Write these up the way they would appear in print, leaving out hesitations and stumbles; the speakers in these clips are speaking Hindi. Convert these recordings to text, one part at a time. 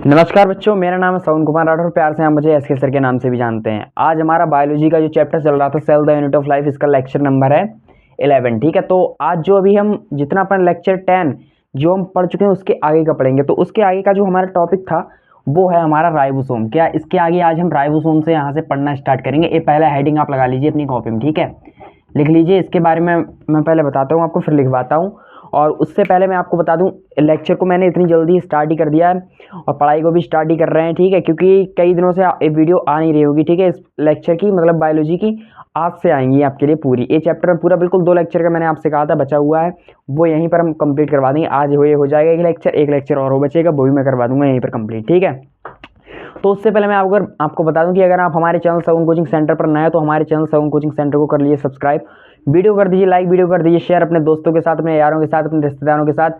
नमस्कार बच्चों, मेरा नाम है सवन कुमार राठौर। प्यार से आप मुझे एसके सर के नाम से भी जानते हैं। आज हमारा बायोलॉजी का जो चैप्टर चल रहा था, cell the unit of life, इसका लेक्चर नंबर है 11। ठीक है, तो आज जो अभी हम जितना अपन लेक्चर 10 जो हम पढ़ चुके हैं उसके आगे का पढ़ेंगे। तो उसके आगे का जो हमारा टॉपिक था वो है हमारा राइबोसोम। क्या इसके आगे आज हम राइबोसोम से यहाँ से पढ़ना स्टार्ट करेंगे। ये पहला हेडिंग आप लगा लीजिए अपनी कॉपी में, ठीक है, लिख लीजिए। इसके बारे में मैं पहले बताता हूँ आपको, फिर लिखवाता हूँ। और उससे पहले मैं आपको बता दूं, लेक्चर को मैंने इतनी जल्दी स्टार्ट ही कर दिया है और पढ़ाई को भी स्टार्ट ही कर रहे हैं, ठीक है, क्योंकि कई दिनों से ये वीडियो आ नहीं रही होगी, ठीक है। इस लेक्चर की मतलब बायोलॉजी की आज से आएंगी आपके लिए पूरी। ये चैप्टर पूरा बिल्कुल 2 लेक्चर का मैंने आपसे कहा था बचा हुआ है, वो यहीं पर हम कंप्लीट करवा देंगे। आज ये हो जाएगा एक लेक्चर और हो बचेगा, वो भी मैं करवा दूंगा यहीं पर कंप्लीट, ठीक है। तो उससे पहले मैं आपको बता दूं कि अगर आप हमारे चैनल सवन कोचिंग सेंटर पर नए हैं तो हमारे चैनल सवन कोचिंग सेंटर को कर लीजिए सब्सक्राइब, वीडियो कर दीजिए लाइक, वीडियो कर दीजिए शेयर अपने दोस्तों के साथ, अपने यारों के साथ, अपने रिश्तेदारों के साथ,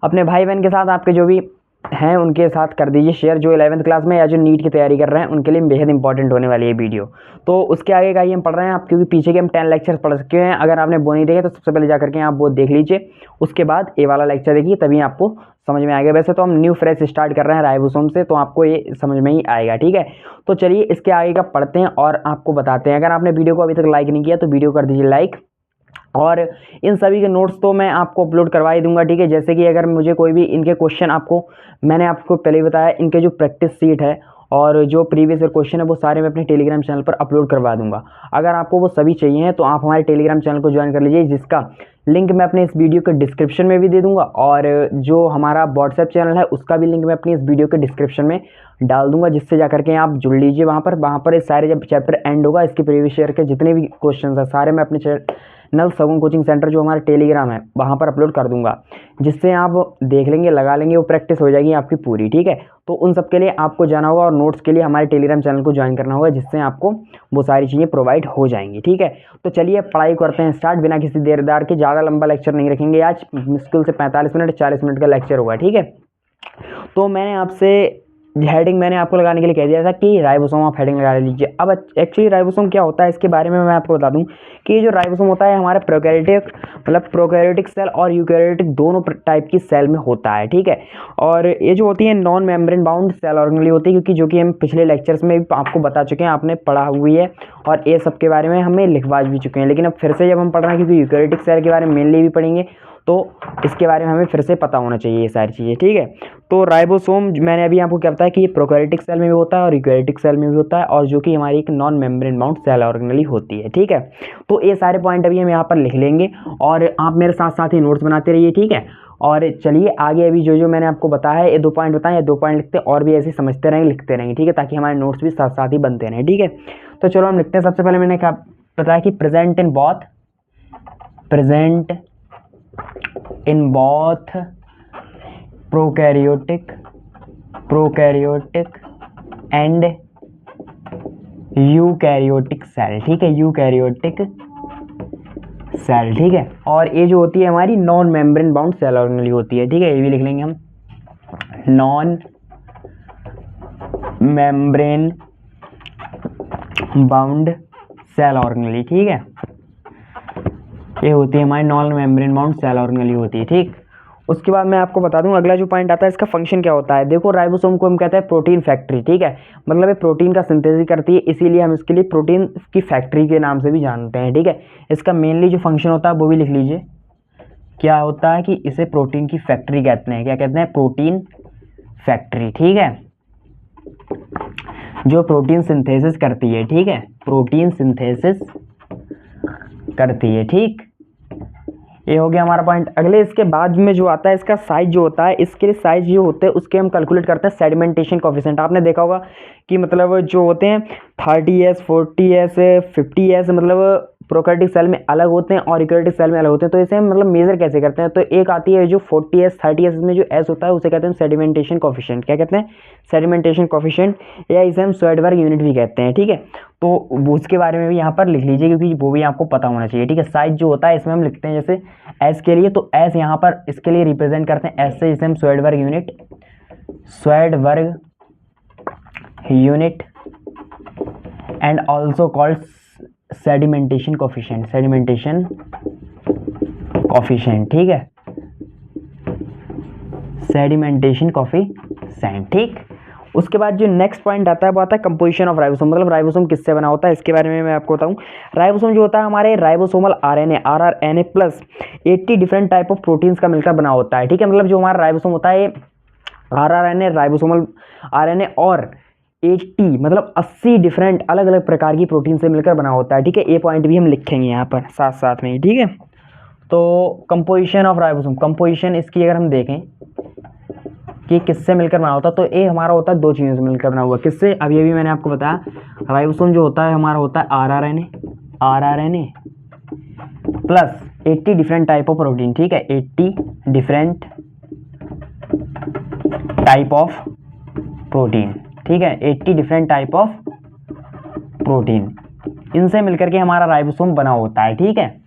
अपने भाई बहन के साथ, आपके जो भी हैं उनके साथ कर दीजिए शेयर, जो 11th क्लास में या जो नीट की तैयारी कर रहे हैं उनके लिए बेहद इंपॉर्टेंट होने वाली है वीडियो। तो उसके आगे का ही हम पढ़ रहे हैं आप, क्योंकि पीछे के हम 10 लेक्चर्स पढ़ चुके हैं। अगर आपने वो नहीं देखे तो सबसे पहले जा करके आप वो देख लीजिए, उसके बाद ये वाला लेक्चर देखिए, तभी आपको समझ में आएगा। वैसे तो हम न्यू फ्रेश स्टार्ट कर रहे हैं राइबोसोम से, तो आपको ये समझ में ही आएगा, ठीक है। तो चलिए इसके आगे का पढ़ते हैं और आपको बताते हैं। अगर आपने वीडियो को अभी तक लाइक नहीं किया तो वीडियो कर दीजिए लाइक, और इन सभी के नोट्स तो मैं आपको अपलोड करवा ही दूंगा, ठीक है। जैसे कि अगर मुझे कोई भी इनके क्वेश्चन, आपको मैंने आपको पहले ही बताया, इनके जो प्रैक्टिस सीट है और जो प्रीवियस ईयर क्वेश्चन है वो सारे मैं अपने टेलीग्राम चैनल पर अपलोड करवा दूंगा। अगर आपको वो सभी चाहिए हैं तो आप हमारे टेलीग्राम चैनल को ज्वाइन कर लीजिए, जिसका लिंक मैं अपने इस वीडियो के डिस्क्रिप्शन में भी दे दूंगा, और जो हमारा व्हाट्सएप चैनल है उसका भी लिंक मैं अपनी इस वीडियो के डिस्क्रिप्शन में डाल दूंगा, जिससे जाकर के आप जुड़ लीजिए वहाँ पर इस सारे जब चैप्टर एंड होगा इसके प्रीवियस ईयर के जितने भी क्वेश्चन है सारे मैं अपने चैनल सवन कोचिंग सेंटर जो हमारा टेलीग्राम है वहाँ पर अपलोड कर दूंगा, जिससे आप देख लेंगे, लगा लेंगे, वो प्रैक्टिस हो जाएगी आपकी पूरी, ठीक है। तो उन सब के लिए आपको जाना होगा और नोट्स के लिए हमारे टेलीग्राम चैनल को ज्वाइन करना होगा, जिससे आपको वो सारी चीज़ें प्रोवाइड हो जाएंगी, ठीक है। तो चलिए पढ़ाई करते हैं स्टार्ट बिना किसी देरदार के। ज़्यादा लंबा लेक्चर नहीं रखेंगे आज, मुश्किल से 45 मिनट 40 मिनट का लेक्चर होगा, ठीक है। तो मैंने आपसे हेडिंग मैंने आपको लगाने के लिए कह दिया था कि राइबोसोम आप हेडिंग लगा लीजिए। अब एक्चुअली राइबोसोम क्या होता है इसके बारे में मैं आपको बता दूं कि जो राइबोसोम होता है हमारे प्रोकैरियोटिक सेल और यूकैरियोटिक दोनों टाइप की सेल में होता है, ठीक है। और ये जो होती है non membrane bound cell organelle होती है, क्योंकि जो कि हम पिछले लेक्चर्स में भी आपको बता चुके हैं, आपने पढ़ा हुई है और ये सब के बारे में हमें लिखवा भी चुके हैं। लेकिन अब फिर से जब हम पढ़ रहे हैं, क्योंकि यूकैरियोटिक सेल के बारे में मेनली भी पढ़ेंगे, तो इसके बारे में हमें फिर से पता होना चाहिए ये सारी चीज़ें, ठीक है। तो राइबोसोम मैंने अभी आपको क्या बताया कि ये प्रोकैरियोटिक सेल में भी होता है और यूकैरियोटिक सेल में भी होता है, और जो कि हमारी एक non membrane bound cell organelle होती है, ठीक है। तो ये सारे पॉइंट अभी हम यहाँ पर लिख लेंगे और आप मेरे साथ साथ ही नोट्स बनाते रहिए, ठीक है। और चलिए आगे अभी जो मैंने आपको बताया है, ये 2 पॉइंट बताए, ये 2 पॉइंट लिखते हैं और भी ऐसे समझते रहेंगे, लिखते रहेंगे, ठीक है, ताकि हमारे नोट्स भी साथ साथ ही बनते रहें, ठीक है। तो चलो हम लिखते हैं। सबसे पहले मैंने क्या बताया कि present in both prokaryotic and eukaryotic cell, ठीक है, यूकैरियोटिक सेल, ठीक है। और ये जो होती है हमारी non membrane bound cell organelle होती है, ठीक है, ये भी लिख लेंगे हम, non membrane bound cell organelle, ठीक है। ये होती है हमारी non membrane bound cell organelle होती है, ठीक। उसके बाद मैं आपको बता दूं अगला जो पॉइंट आता है इसका फंक्शन क्या होता है। देखो राइबोसोम को हम कहते हैं प्रोटीन फैक्ट्री, ठीक है, मतलब ये प्रोटीन का सिंथेसिस करती है, इसीलिए हम इसके लिए प्रोटीन की फैक्ट्री के नाम से भी जानते हैं, ठीक है। इसका मेनली जो फंक्शन होता है वो भी लिख लीजिए, क्या होता है कि इसे प्रोटीन की फैक्ट्री कहते हैं। क्या कहते हैं? प्रोटीन फैक्ट्री, ठीक है, जो प्रोटीन सिंथेसिस करती है, ठीक है, प्रोटीन सिंथेसिस करती है, ठीक। ये हो गया हमारा पॉइंट। अगले इसके बाद में जो आता है इसका साइज जो होता है, इसके लिए साइज जो होते हैं उसके हम कैलकुलेट करते हैं सेडिमेंटेशन कोफिशिएंट। आपने देखा होगा कि मतलब जो होते हैं 30s 40s 50s, मतलब प्रोकैरियोटिक सेल में अलग होते हैं और यूकैरियोटिक सेल में अलग होते हैं। तो इसे हम मतलब मेजर कैसे करते हैं, तो एक आती है जो 40s 30s में जो एस होता है उसे कहते हैं सेडिमेंटेशन कोफिशिएंट। क्या कहते हैं? सेडिमेंटेशन कोफिशिएंट, या इसे हम स्वेडबर्ग यूनिट भी कहते हैं, ठीक है। तो उसके बारे में भी यहाँ पर लिख लीजिए, क्योंकि वो भी आपको पता होना चाहिए, ठीक है। साइज जो होता है इसमें हम लिखते हैं जैसे एस के लिए, तो एस यहाँ पर इसके लिए रिप्रेजेंट करते हैं एस से, जिसे हम Svedberg unit and also called sedimentation coefficient, ठीक है, सेडिमेंटेशन कोफिशिएंट। ठीक, उसके बाद जो नेक्स्ट पॉइंट आता है वो आता है कंपोजिशन ऑफ राइबोसोम, मतलब राइबोसोम किससे बना होता है इसके बारे में मैं आपको बताऊं। राइबोसोम जो होता है हमारे ribosomal RNA rRNA plus 80 different type of proteins का मिलकर बना होता है। ठीक है, मतलब जो हमारा राइबोसोम होता है आरआरएनए राइबोसोमल आरएनए और 80 मतलब 80 डिफरेंट अलग अलग प्रकार की प्रोटीन से मिलकर बना होता है। ठीक है, ये पॉइंट भी हम लिखेंगे यहाँ पर साथ साथ में ही। ठीक है, तो कंपोजिशन ऑफ राइबोसोम, कंपोजिशन इसकी अगर हम देखें कि किससे मिलकर बना होता है तो ये हमारा होता है दो चीज़ों से मिलकर बना हुआ। किससे, अब ये भी मैंने आपको बताया राइबोसोम जो होता है हमारा होता है rRNA plus 80 different type of protein. ठीक है, 80 डिफरेंट टाइप ऑफ प्रोटीन। ठीक है, 80 डिफरेंट टाइप ऑफ प्रोटीन, इनसे मिलकर के हमारा राइबोसोम बना होता है। ठीक है,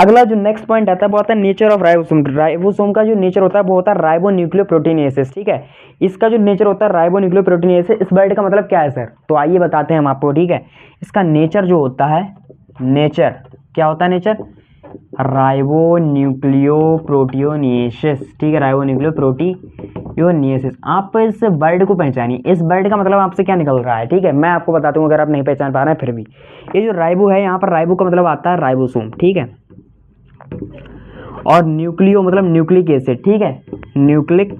अगला जो नेक्स्ट पॉइंट आता है वो आता है नेचर ऑफ राइबोसोम। राइबोसोम का जो नेचर होता है वो होता है राइबोन्यूक्लियोप्रोटीनेसिस। ठीक है, इसका जो नेचर होता है राइबोन्यूक्लियोप्रोटीनेसिस, इस वर्ड का मतलब क्या है सर, तो आइए बताते हैं हम आपको। ठीक है, इसका नेचर जो होता है, नेचर क्या होता है, नेचर राइबोन्यूक्लियोप्रोटीनेसिस। ठीक है, राइबोन्यूक्लियोप्रोटीनेसिस। आप इस वर्ड को पहचानिए, इस वर्ड का मतलब आपसे क्या निकल रहा है। ठीक है, मैं आपको बताता हूँ अगर आप नहीं पहचान पा रहे हैं फिर भी। ये जो राइबो है यहाँ पर राइबो का मतलब आता है राइबोसोम। ठीक है, और न्यूक्लियो मतलब न्यूक्लिक एसिड। ठीक है, न्यूक्लिक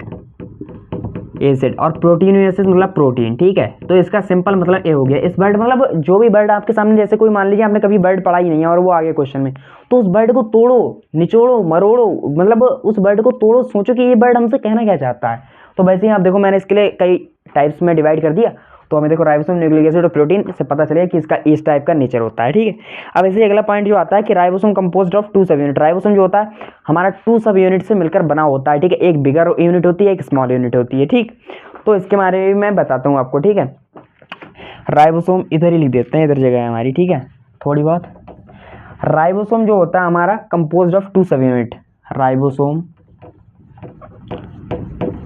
एसिड, और प्रोटीनोसिस मतलब प्रोटीन। ठीक है, तो इसका सिंपल मतलब ये हो गया। इस वर्ड मतलब जो भी वर्ड आपके सामने, जैसे कोई मान लीजिए आपने कभी वर्ड पढ़ा ही नहीं है और वो आ गया क्वेश्चन में, तो उस वर्ड को तोड़ो निचोड़ो मरोड़ो, मतलब उस वर्ड को तोड़ो, सोचो कि ये वर्ड हमसे कहना क्या चाहता है। तो वैसे ही आप देखो मैंने इसके लिए कई टाइप्स में डिवाइड कर दिया, तो हमें देखो राइबोसोम न्यूक्लिक एसिड और प्रोटीन, इससे पता चलेगा कि इसका इस टाइप का नेचर होता है। ठीक है, अब ऐसे अगला पॉइंट जो आता है कि राइबोसोम कंपोज्ड ऑफ 2 सब यूनिट। राइबोसोम जो होता है हमारा 2 सब यूनिट से मिलकर बना होता है। ठीक है, एक बिगर यूनिट होती है, एक स्मॉल यूनिट होती है। ठीक, तो इसके बारे में मैं बताता हूँ आपको। ठीक है, राइबोसोम इधर ही लिख देते हैं, इधर जगह है हमारी। ठीक है, थोड़ी बहुत। राइबोसोम जो होता है हमारा कंपोज्ड ऑफ 2 सब यूनिट, राइबोसोम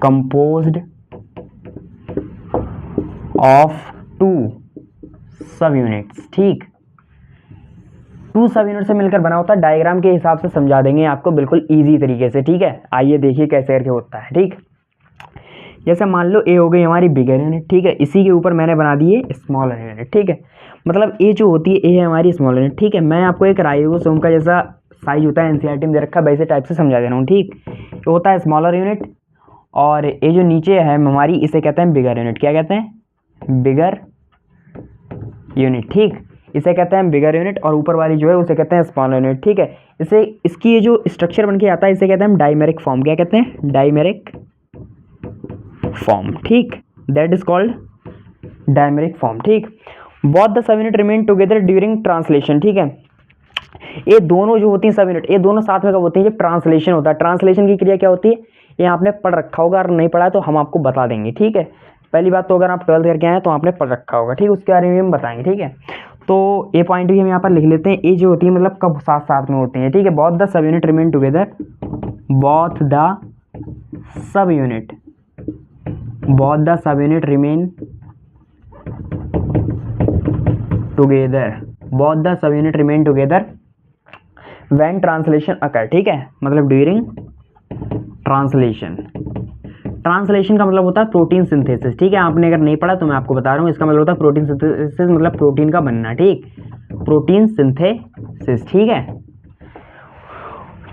कंपोज्ड ऑफ 2 सब यूनिट्स। ठीक, 2 सब यूनिट से मिलकर बना होता है। डायग्राम के हिसाब से समझा देंगे आपको बिल्कुल इजी तरीके से। ठीक है, आइए देखिए कैसे करके होता है। ठीक, जैसे मान लो ए हो गई हमारी बिगर यूनिट। ठीक है, इसी के ऊपर मैंने बना दिए स्मॉल यूनिट। ठीक है, मतलब ए जो होती है ए है हमारी स्मॉल यूनिट। ठीक है, मैं आपको एक राइबोसोम का जैसा साइज होता है एनसीईआरटी में दे रखा है वैसे टाइप से समझा दे रहा हूँ। ठीक, ये होता है स्मॉलर यूनिट, और ये जो नीचे है हमारी इसे कहते हैं बिगर यूनिट। क्या कहते हैं, बिगर यूनिट। ठीक, इसे कहते हैं बिगर यूनिट, और ऊपर वाली जो है उसे कहते हैं स्मॉल यूनिट। ठीक है, इसे इसकी ये जो स्ट्रक्चर बन के आता है इसे कहते हैं डाइमेरिक फॉर्म। क्या कहते हैं, डाइमेरिक फॉर्म। ठीक, that is called dimeric form. ठीक, both the sub unit remain together during translation. ठीक है, ये दोनों जो होती हैं सब यूनिट, ये दोनों साथ में कब होती है, जब ट्रांसलेशन होता है। ट्रांसलेशन की क्रिया क्या होती है, ये आपने पढ़ रखा होगा, अगर नहीं पढ़ा है तो हम आपको बता देंगे। ठीक है, पहली बात तो अगर आप 12th करके आए तो आपने पढ़ रखा होगा। ठीक, उसके बारे में हम बताएंगे। ठीक है, तो ये पॉइंट भी हम यहाँ पर लिख लेते हैं। ये जो होती है मतलब कब साथ साथ में होती हैं। ठीक है, both the sub unit remain together, both the sub unit, both the sub unit remain together, both the sub unit remain together when translation occur. ठीक है, मतलब ड्यूरिंग ट्रांसलेशन। ट्रांसलेशन का मतलब होता है प्रोटीन सिंथेसिस। ठीक है, आपने अगर नहीं पढ़ा तो मैं आपको बता रहा हूँ, इसका मतलब होता है प्रोटीन सिंथेसिस, मतलब प्रोटीन का बनना। ठीक, प्रोटीन सिंथेसिस। ठीक है,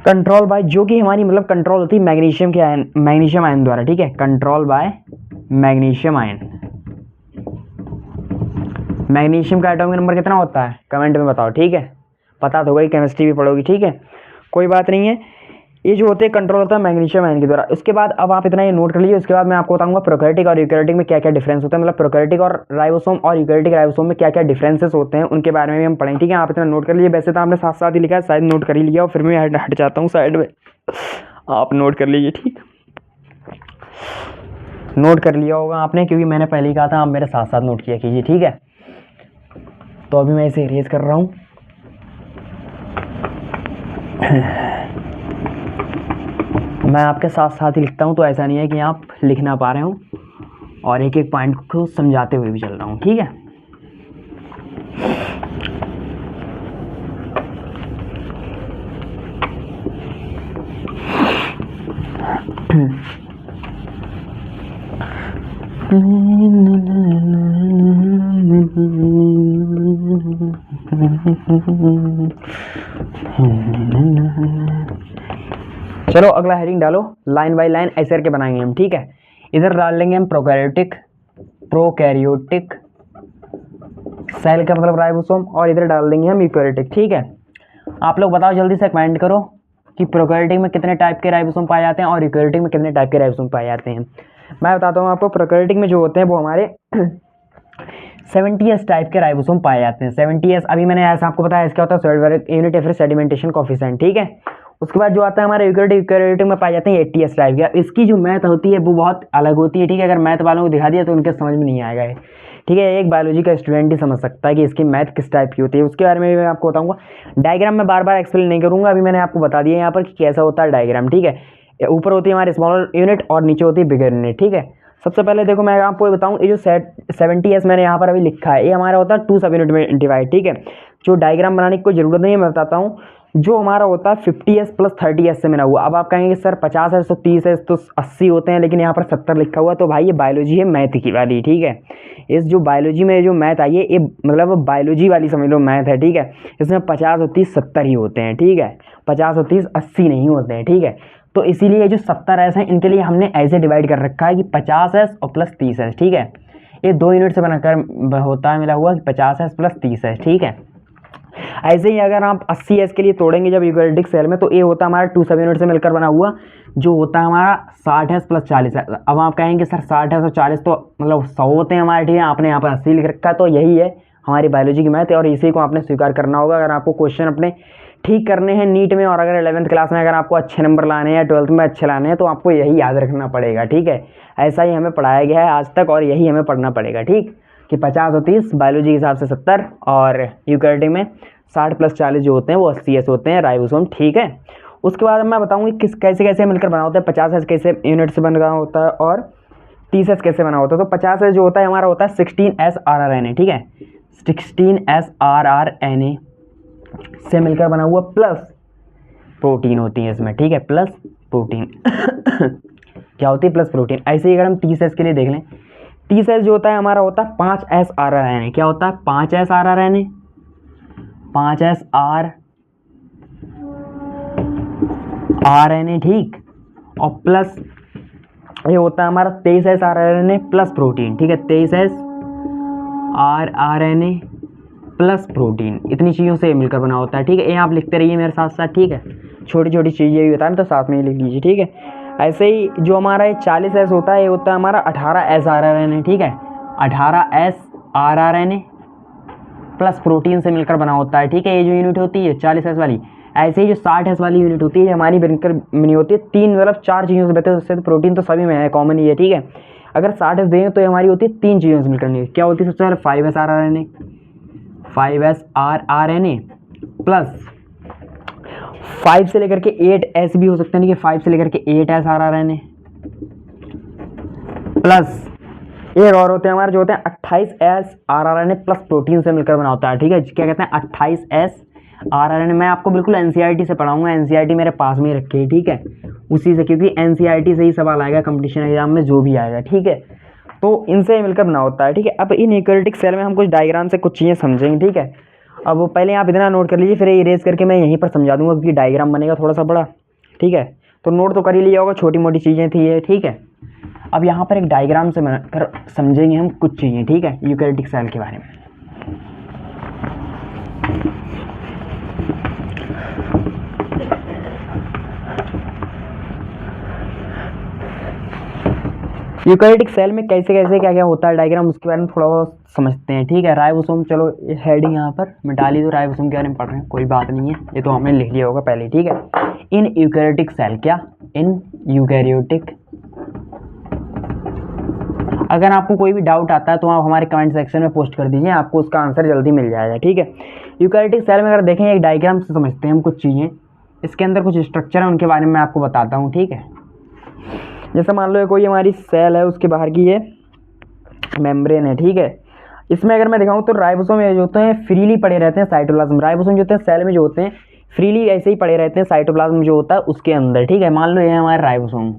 कंट्रोल बाय, जो कि हमारी मतलब कंट्रोल होती है मैग्नीशियम के आयन, मैग्नीशियम आयन द्वारा। ठीक है, control by magnesium ion. Magnesium का एटॉमिक नंबर कितना होता है कमेंट में बताओ। ठीक है, पता तो होगा, केमिस्ट्री भी पढ़ोगी। ठीक है, कोई बात नहीं है। ये जो होते हैं कंट्रोल होता है मैग्नीशियम आयन के द्वारा। उसके बाद अब आप इतना ये नोट कर लीजिए। उसके बाद मैं आपको बताऊंगा प्रोकैरियोटिक और यूकैरियोटिक में क्या क्या डिफरेंस होता है, मतलब प्रोकैरियोटिक और राइबोसोम और यूकैरियोटिक राइबोसोम में क्या क्या डिफरेंसेस होते हैं उनके बारे में भी हम पढ़ेंगे। ठीक है, आप इतना नोट कर लीजिए। वैसे तो आपने साथ साथ ही लिखा है, शायद नोट कर ही लिया और फिर मैं हट जाता हूँ साइड में, आप नोट कर लीजिए। ठीक, नोट कर लिया होगा आपने, क्योंकि मैंने पहले ही कहा था आप मेरे साथ साथ नोट किया कीजिए। ठीक है, तो अभी मैं इसे इरेज कर रहा हूँ। मैं आपके साथ साथ ही लिखता हूँ, तो ऐसा नहीं है कि आप लिख ना पा रहे हो, और एक एक पॉइंट को समझाते हुए भी चल रहा हूँ। ठीक है, चलो अगला हेडिंग डालो, लाइन बाय लाइन ऐसे करके बनाएंगे हम, ठीक है। इधर डाल लेंगे हम प्रोकैरियोटिक सेल का मतलब राइबोसोम, और इधर डाल देंगे हम यूकैरियोटिक, ठीक है। आप लोग बताओ जल्दी से कमेंट करो कि प्रोकैरियोटिक में कितने टाइप के राइबोसोम पाए जाते हैं और यूकैरियोटिक में कितने टाइप के राइबोसोम पाए जाते हैं। मैं बताता हूँ आपको, प्रोकैरियोटिक में जो होते हैं वो हमारे 70s टाइप के राइबोसोम पाए जाते हैं। 70s अभी मैंने ऐसा आपको बताया, इसका होता है सॉल्वेंट यूनिट या फिर सेडिमेंटेशन कोफिशिएंट, ठीक है। उसके बाद जो आता है हमारे यूकैरियोटिक में पाए जाते हैं 80s टाइप के। इसकी जो मैथ होती है वो बहुत अलग होती है, ठीक है। अगर मैथ वालों को दिखा दिया तो उनके समझ में नहीं आएगा, ठीक है। एक बायोलॉजी का स्टूडेंट ही समझ सकता है कि इसकी मैथ किस टाइप की होती है। उसके बारे में भी मैं आपको बताऊंगा। डायग्राम में बार बार एक्सप्लेन नहीं करूंगा, अभी मैंने आपको बता दिया यहाँ पर कि कैसा होता है डायग्राम, ठीक है। ऊपर होती है हमारी स्मॉल यूनिट और नीचे होती है बिगर यूनिट, ठीक है। सबसे पहले देखो मैं आपको बताऊं, ये जो 70s मैंने यहाँ पर अभी लिखा है, ये हमारा होता है 2 सब यूनिट में डिवाइड, ठीक है। जो डायग्राम बनाने की कोई जरूरत नहीं है, मैं बताता हूँ। जो हमारा होता है 50s प्लस 30s से बना हुआ। अब आप कहेंगे सर 50s तो 30s तो 80 होते हैं, लेकिन यहाँ पर 70 लिखा हुआ, तो भाई ये बायोलॉजी है मैथ की वाली, ठीक है। इस जो बायोलॉजी में जो मैथ आई है, ये मतलब बायोलॉजी वाली समझ लो मैथ है, ठीक है। इसमें 50 और 30 70 ही होते हैं, ठीक है। 50 और 30 80 नहीं होते हैं, ठीक है। तो इसीलिए जो 70s हैं इनके लिए हमने ऐसे डिवाइड कर रखा है कि 50s और प्लस 30s, ठीक है। ये 2 यूनिट से बनाकर होता है मिला हुआ कि 50s प्लस 30s, ठीक है। ऐसे ही अगर आप 80s के लिए तोड़ेंगे जब यूकैरियोटिक सेल में, तो ये होता है हमारा 2 सब यूनिट से मिलकर बना हुआ, जो होता है हमारा 60s प्लस 40 है। अब आप कहेंगे सर 60s और 40 तो मतलब 100 होते हैं हमारे, ठीक है। आपने यहाँ पर 80 लिख रखा है, तो यही है हमारी बायोलॉजी की मैथ, और इसी को आपने स्वीकार करना होगा अगर आपको क्वेश्चन अपने ठीक करने हैं नीट में। और अगर 11th क्लास में अगर आपको अच्छे नंबर लाने हैं या 12th में अच्छे लाने हैं, तो आपको यही याद रखना पड़ेगा, ठीक है। ऐसा ही हमें पढ़ाया गया है आज तक, और यही हमें पढ़ना पड़ेगा, ठीक, कि 50 और 30 बायोलॉजी के हिसाब से 70, और यूकैरियोटिक में 60 प्लस 40 जो होते हैं वो 80s होते हैं राइबोसोम, ठीक है। उसके बाद मैं बताऊंगी किस कैसे कैसे मिलकर बना होता है। 50s कैसे यूनिट से बना होता है और 30s कैसे बना होता है। तो 50s जो होता है हमारा होता है 16S RRNA, ठीक है। 16S RRNA से मिलकर बना हुआ प्लस प्रोटीन होती है इसमें, ठीक है। प्लस प्रोटीन क्या होती है? Plus protein. ऐसे ही अगर हम 30s के लिए देख लें, 30s जो होता है हमारा होता है 5S RRNA। क्या होता है? 5S RRNA, 5S RNA, ठीक। और प्लस ये होता है हमारा 23S RRNA प्लस प्रोटीन, ठीक है। 23S RRNA प्लस प्रोटीन, इतनी चीज़ों से मिलकर बना होता है, ठीक है। ये आप लिखते रहिए मेरे साथ साथ, ठीक है। छोटी छोटी चीज़ें भी बताएं तो साथ में ही लिख लीजिए, ठीक है। ऐसे ही जो हमारा ये 40S होता है, ये होता है हमारा 18S RRNA, ठीक है। 18S RRNA प्लस प्रोटीन से मिलकर बना होता है, ठीक है। ये जो यूनिट होती है 40S वाली। ऐसे ही जो 60S वाली यूनिट होती है हमारी बनकर बनी होती है 3 मतलब 4 चीज़ों से बनते हैं। उससे तो प्रोटीन तो सभी में है, कॉमन ही है, ठीक है। अगर 60S दें तो ये हमारी होती है 3 चीज़ों से मिलकर क्या होती है? सबसे पहले 5S RRNA, 5S RRNA plus 5 से लेकर के 8S भी हो सकता है, नहीं कि 5 से लेकर के 8S RRNA प्लस एक और होते हैं हमारे जो होते हैं 28S RRNA प्लस प्रोटीन से मिलकर बना होता है, ठीक है। क्या कहते हैं? 28S RRNA। मैं आपको बिल्कुल NCERT से पढ़ाऊंगा, NCERT मेरे पास में ही रखी है, ठीक है। उसी से, क्योंकि NCERT से ही सवाल आएगा कंपटीशन एग्जाम में जो भी आएगा, ठीक है। तो इनसे मिलकर बना होता है, ठीक है। अब इन यूकैरियोटिक सेल में हम कुछ डायग्राम से कुछ चीज़ें समझेंगे, ठीक है। अब वो पहले आप इतना नोट कर लीजिए, फिर इरेज करके मैं यहीं पर समझा दूंगा, क्योंकि डायग्राम बनेगा थोड़ा सा बड़ा, ठीक है। तो नोट तो कर ही लिया होगा, छोटी मोटी चीज़ें थी ये, ठीक है। अब यहाँ पर एक डायग्राम से बनाकर समझेंगे हम कुछ चीज़ें, ठीक है, यूकैरियोटिक सेल के बारे में। यूकैरियोटिक सेल में कैसे कैसे क्या क्या होता है डायग्राम, उसके बारे में थोड़ा बहुत समझते हैं, ठीक है। राइबोसोम, चलो हेडिंग यहाँ पर मैं डाली, तो राइबोसोम के बारे में पढ़ रहे हैं, कोई बात नहीं है, ये तो हमने लिख लिया होगा पहले, ठीक है। इन यूकैरियोटिक सेल, क्या? In eukaryotic. अगर आपको कोई भी डाउट आता है तो आप हमारे कमेंट सेक्शन में पोस्ट कर दीजिए, आपको उसका आंसर जल्दी मिल जाएगा, ठीक है। यूकैरियोटिक सेल में अगर देखें, एक डायग्राम से समझते हैं हम कुछ चीज़ें। इसके अंदर कुछ स्ट्रक्चर है, उनके बारे में मैं आपको बताता हूँ, ठीक है। जैसे मान लो कोई हमारी सेल है, उसके बाहर की ये मेम्ब्रेन है, ठीक है। इसमें अगर मैं दिखाऊँ तो राइबोसोम जो होते हैं फ्रीली पड़े रहते हैं साइटोप्लाज्म। राइबोसोम जो होते हैं सेल में जो होते हैं फ्रीली ऐसे ही पड़े रहते हैं साइटोप्लाज्म जो होता है उसके अंदर, ठीक है। मान लो ये हमारे राइबोसोम,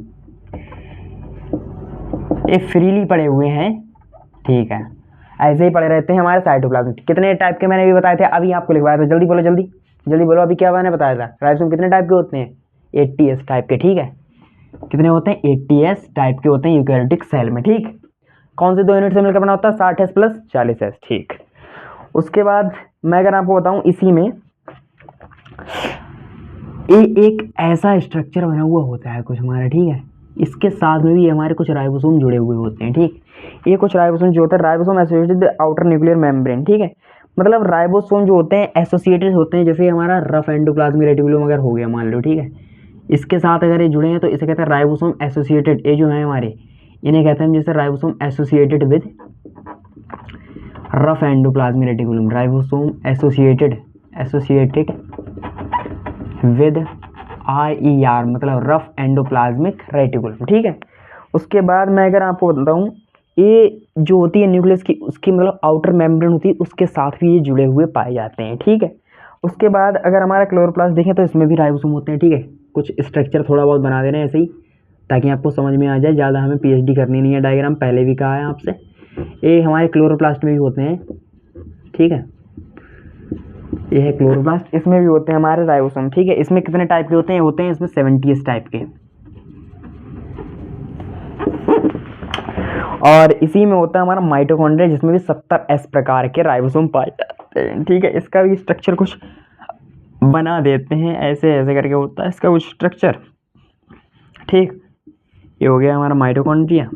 ये फ्रीली पड़े हुए हैं, ठीक है, ऐसे ही पड़े रहते हैं हमारे साइटोप्लाज्म। कितने टाइप के मैंने भी बताए थे, अभी आपको लिखवाया था, जल्दी बोलो, जल्दी जल्दी बोलो, अभी क्या मैंने बताया था, राइबोसोम कितने टाइप के होते हैं, 80S टाइप के, ठीक है। कितने होते हैं, 80S टाइप के होते हैं यूकैरियोटिक सेल में, ठीक। कौन से 2 यूनिट से मिलकर बना होता है, 60S प्लस 40S, ठीक। उसके बाद मैं अगर आपको बताऊं, इसी में एक ऐसा स्ट्रक्चर बना हुआ होता है कुछ हमारा, ठीक है। इसके साथ में भी हमारे कुछ राइबोसोम जुड़े हुए होते हैं, ठीक। ये कुछ राइबोसोम जो होता है, ribosome associated with outer nuclear membrane, ठीक है। मतलब राइबोसोम जो होते हैं एसोसिएटेड होते हैं, जैसे हमारा रफ एंडोप्लाज्मिक रेटिकुलम अगर हो गया मान लो, ठीक है, इसके साथ अगर ये जुड़े हैं तो इसे कहते हैं राइबोसोम एसोसिएटेड। ये जो है हमारे, इन्हें कहते हैं जैसे ribosome associated with rough endoplasmic reticulum, ribosome associated with RER मतलब रफ एंडोप्लाज्मिक रेटिकुलम, ठीक है। उसके बाद मैं अगर आपको बताऊं, ये जो होती है न्यूक्लियस की, उसकी मतलब आउटर मेम्ब्रेन होती है, उसके साथ भी ये जुड़े हुए पाए जाते हैं, ठीक है। उसके बाद अगर हमारा क्लोरोप्लास्ट देखें तो इसमें भी राइबोसोम होते हैं, ठीक है। कुछ स्ट्रक्चर थोड़ा बहुत बना दे रहे हैं ऐसे ही, ताकि आपको समझ में आ जाए, ज़्यादा हमें PhD करनी नहीं है, डायग्राम पहले भी कहा है आपसे। ये हमारे क्लोरोप्लास्ट में भी होते हैं, ठीक है। ये है क्लोरोप्लास्ट, इसमें भी होते हैं हमारे राइबोसोम, ठीक है। इसमें कितने टाइप के होते हैं, होते हैं इसमें 70S टाइप के। और इसी में होता है हमारा माइटोकॉन्ड्रिया, जिसमें भी 70S प्रकार के राइबोसोम पाए जाते हैं, ठीक है। इसका भी स्ट्रक्चर कुछ बना देते हैं, ऐसे ऐसे करके होता है इसका कुछ स्ट्रक्चर, ठीक। ये हो गया हमारा माइटोकॉन्ड्रिया,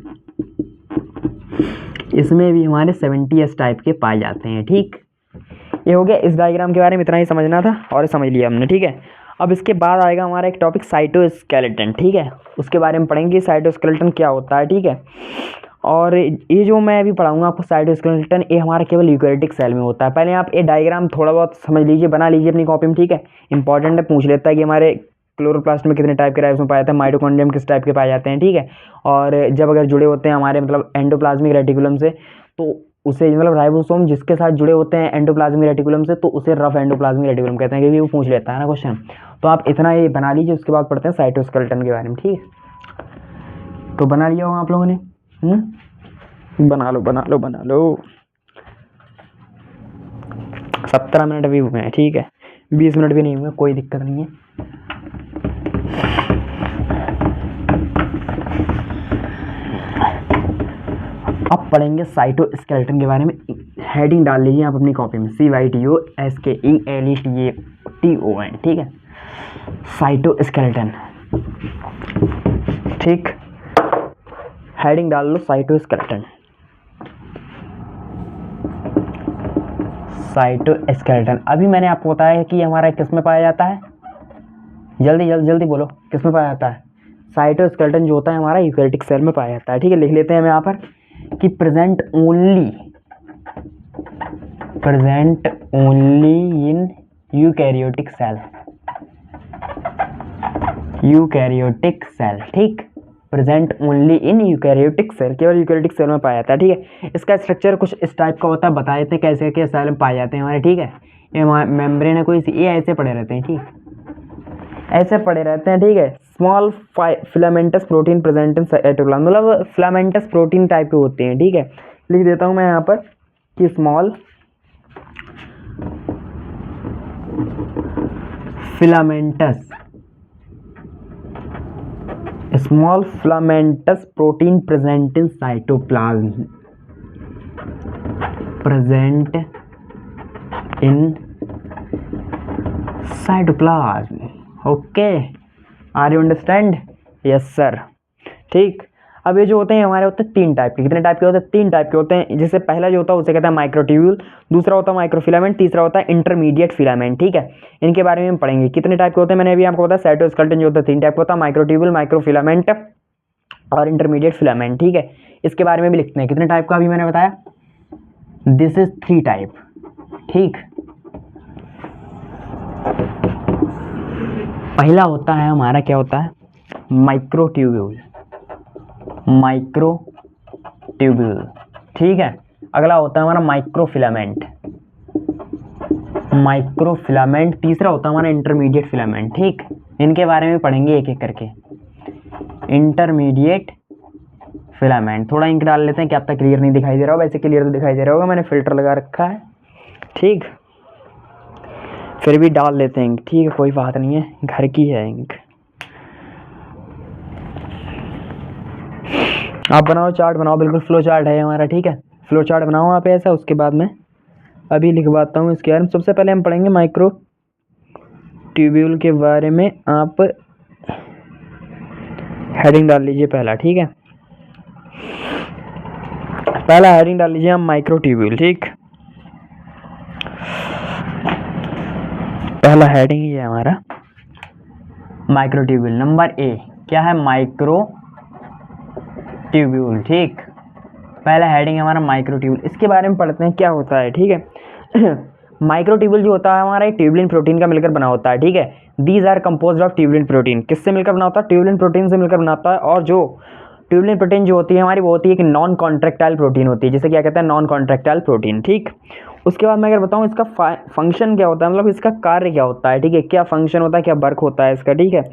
इसमें भी हमारे 70S टाइप के पाए जाते हैं, ठीक। ये हो गया, इस डायग्राम के बारे में इतना ही समझना था और समझ लिया हमने, ठीक है। अब इसके बाद आएगा हमारा एक टॉपिक साइटोस्केलेटन, ठीक है। उसके बारे में पढ़ेंगे साइटोस्केलेटन क्या होता है, ठीक है। और ये जो मैं अभी पढ़ाऊंगा आपको साइटोस्केलेटन, ये हमारा केवल यूकैरियोटिक सेल में होता है। पहले आप ये डायग्राम थोड़ा बहुत समझ लीजिए, बना लीजिए अपनी कॉपी में, ठीक है। इंपॉर्टेंट है, पूछ लेता है कि हमारे क्लोरोप्लास्ट में कितने टाइप के राइबोसोम पाए जाते हैं, माइटोकॉन्ड्रियम किस टाइप के पाए जाते हैं, ठीक है। और जब अगर जुड़े होते हैं हमारे मतलब एंडोप्लाज्मिक रेटिकुलम से, तो उसे मतलब राइबोसोम जिसके साथ जुड़े होते हैं एंडोप्लाज्मिक रेटिकुलम से, तो उसे रफ एंडोप्लाज्मिक रेटिकुलम कहते हैं, क्योंकि वो पूछ लेता है ना क्वेश्चन। तो आप इतना ये बना लीजिए, उसके बाद पढ़ते हैं साइटोस्केलेटन के बारे में, ठीक है। तो बना लिया होगा आप लोगों ने, बना लो बना लो बना लो। 17 मिनट भी हुए हैं, ठीक है, 20 मिनट भी नहीं हुए, कोई दिक्कत नहीं है। अब पढ़ेंगे साइटोस्केलेटन के बारे में। हेडिंग डाल लीजिए आप अपनी कॉपी में, CYTOSKELETON, ठीक है। साइटोस्केलेटन, ठीक, हेडिंग डाल लो साइटोस्केलेटन। साइटोस्केलेटन, अभी मैंने आपको बताया कि हमारा किस में पाया जाता है, जल्दी जल्दी जल्दी बोलो, किस में पाया जाता है। साइटोस्केलेटन जो होता है हमारा यूकैरियोटिक सेल में पाया जाता है, ठीक है। लिख लेते हैं हम यहाँ पर कि present only in eukaryotic cell, ठीक। Present only in eukaryotic cell, केवल यूकैरियोटिक सेल में पाया जाता है, ठीक है। इसका स्ट्रक्चर कुछ इस टाइप का होता है, बता देते हैं कैसे कैसे सेल में पाए जाते हैं हमारे, ठीक है। ये मेम्ब्रेन है कोई, ये ऐसे पड़े रहते हैं, ठीक, ऐसे पड़े रहते हैं, ठीक है। Small filamentous protein present in cytoplasm, मतलब फिलामेंटस प्रोटीन टाइप के होते हैं, ठीक है। लिख देता हूं मैं यहाँ पर कि small filamentous protein present in cytoplasm, okay, are you understand, yes sir, ठीक। अब ये जो होते हैं हमारे होते हैं 3 टाइप के, कितने टाइप के होते हैं, 3 टाइप के होते हैं। जैसे पहला जो होता है उसे कहते हैं माइक्रोट्यूब्यूल, दूसरा होता है माइक्रोफिलामेंट, तीसरा होता है इंटरमीडिएट फिलामेंट, ठीक है। इनके बारे में हम पढ़ेंगे कितने टाइप के होते हैं। मैंने अभी आपको बताया साइटोस्केलेटन जो होता है 3 टाइप का होता है, माइक्रोट्यूब्यूल, माइक्रोफिलामेंट और इंटरमीडिएट फिलामेंट, ठीक है। इसके बारे में भी लिखते हैं कितने टाइप का, अभी मैंने बताया दिस इज 3 टाइप, ठीक। पहला होता है हमारा क्या होता है, माइक्रोट्यूब्यूल, ठीक है। अगला होता है हमारा माइक्रोफिलामेंट, माइक्रोफिलामेंट, तीसरा होता है हमारा इंटरमीडिएट फिलामेंट। ठीक, इनके बारे में पढ़ेंगे एक एक करके। इंटरमीडिएट फिलामेंट, थोड़ा इंक डाल लेते हैं, क्या अब तक क्लियर नहीं दिखाई दे रहा हो, वैसे क्लियर तो दिखाई दे रहा होगा, मैंने फिल्टर लगा रखा है। ठीक, फिर भी डाल लेते हैं इंक। ठीक है, कोई बात नहीं है, घर की है इंक। आप बनाओ चार्ट, बनाओ, बिल्कुल फ्लो चार्ट है हमारा। ठीक है, फ्लो चार्ट बनाओ आप ऐसा, उसके बाद में अभी लिखवाता हूँ इसके बारे में। सबसे पहले हम पढ़ेंगे माइक्रो ट्यूब्यूल के बारे में। आप हेडिंग डाल लीजिए पहला। ठीक है, पहला हेडिंग डाल लीजिए हम माइक्रो ट्यूब्यूल। ठीक, पहला हेडिंग ये है हमारा माइक्रो ट्यूब्यूल। नंबर ए क्या है? Micro tubule. ठीक, पहला हेडिंग है हमारा माइक्रो ट्यूब्यूल। इसके बारे में पढ़ते हैं क्या होता है। ठीक है, माइक्रो ट्यूब्यूल जो होता है हमारा एक ट्यूबुलिन प्रोटीन का मिलकर बना होता है। ठीक है, these are composed of tubulin protein. किससे मिलकर बना होता है? ट्यूबुलिन प्रोटीन से मिलकर बना होता है। और जो ट्यूबुलिन प्रोटीन जो होती है हमारी, वो होती है कि नॉन कॉन्ट्रैक्टाइल प्रोटीन होती है, जिसे क्या कहते हैं? Non contractile protein. ठीक, उसके बाद मैं अगर बताऊं इसका फंक्शन क्या होता है, मतलब इसका कार्य क्या होता है। ठीक है, क्या फंक्शन होता है, क्या वर्क होता है इसका। ठीक है,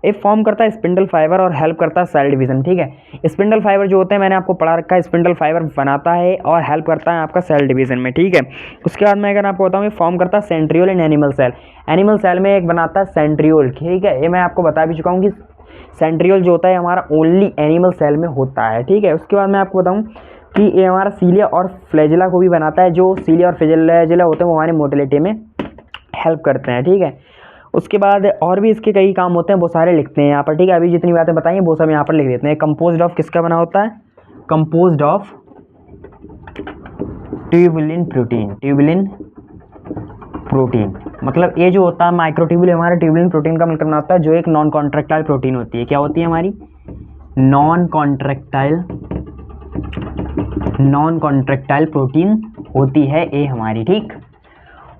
ये फॉर्म करता है स्पिंडल फाइबर और हेल्प करता है सेल डिवीजन। ठीक है, स्पिंडल फाइबर जो होते हैं मैंने आपको पढ़ा रखा है, स्पिंडल फाइबर बनाता है और हेल्प करता है आपका सेल डिवीजन में। ठीक है, उसके बाद मैं अगर आपको बताऊं, ये फॉर्म करता है centriole in animal cell. Animal cell में एक बनाता है सेंट्रियोल। ठीक है, ये मैं आपको बता भी चुका हूँ कि सेंट्रियोल जो होता है हमारा ओनली एनिमल सेल में होता है। ठीक है, उसके बाद मैं आपको बताऊँ कि ये हमारा सीलिया और फ्लैजिला को भी बनाता है। जो सीलिया और फ्लैजिला होते हैं वो हमारी मोटिलिटी में हेल्प करते हैं। ठीक है, उसके बाद और भी इसके कई काम होते हैं, वो सारे लिखते हैं यहाँ पर। ठीक है, अभी जितनी बातें बताई वो सब यहाँ पर लिख देते हैं। कंपोज्ड ऑफ किसका बना होता है? Composed of tubulin protein. Tubulin protein मतलब ये जो होता है माइक्रोट्यूबुल हमारा ट्यूबुलिन प्रोटीन का मिलकर बना होता है, जो एक नॉन कॉन्ट्रैक्टाइल प्रोटीन होती है। क्या होती है हमारी? नॉन कॉन्ट्रैक्टाइल प्रोटीन होती है ये हमारी। ठीक,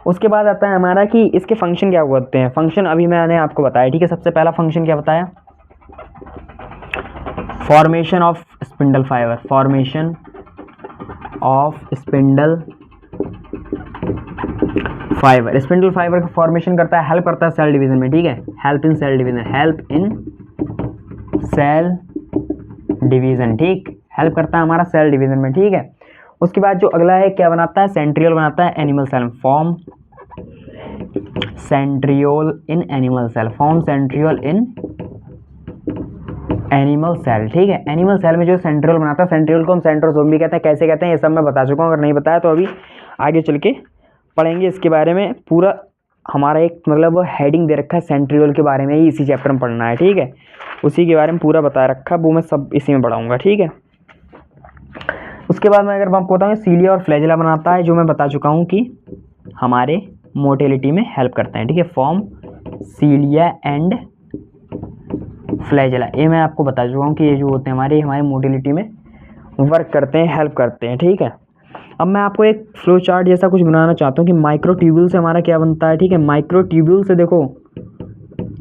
उसके बाद आता है हमारा कि इसके फंक्शन क्या होते हैं। फंक्शन अभी मैंने आपको बताया। ठीक है, सबसे पहला फंक्शन क्या बताया? Formation of spindle fibre. Formation of spindle fibre. Spindle fibre का फॉर्मेशन करता है, हेल्प करता है सेल डिवीजन में। ठीक है, help in cell division. Help in cell division. ठीक, हेल्प करता है हमारा सेल डिवीजन में। ठीक है, उसके बाद जो अगला है क्या बनाता है? सेंट्रियोल बनाता है animal cell. Form centriole in animal cell. Form centriole in animal cell. ठीक है, एनिमल सेल में जो सेंट्रियोल बनाता है, सेंट्रियोल को हम सेंट्रोसोम भी कहते हैं। कैसे कहते हैं ये सब मैं बता चुका हूँ, अगर नहीं बताया तो अभी आगे चल के पढ़ेंगे इसके बारे में। पूरा हमारा एक मतलब हेडिंग दे रखा है सेंट्रियोल के बारे में, ही इसी चैप्टर में पढ़ना है। ठीक है, उसी के बारे में पूरा बता रखा है, वो मैं सब इसी में पढ़ाऊँगा। ठीक है, उसके बाद मैं अगर आपको बताऊँ सीलिया और फ्लैजिला बनाता है, जो मैं बता चुका हूँ कि हमारे मोटिलिटी में हेल्प करते हैं। ठीक है, फॉर्म सीलिया एंड फ्लैजिला, ये मैं आपको बता चुका हूँ कि ये जो होते हैं हमारे मोटिलिटी में वर्क करते हैं, हेल्प करते हैं। ठीक है, अब मैं आपको एक फ्लो चार्ट जैसा कुछ बनाना चाहता हूँ कि माइक्रो ट्यूब्यूल से हमारा क्या बनता है। ठीक है, माइक्रो ट्यूब्यूल से देखो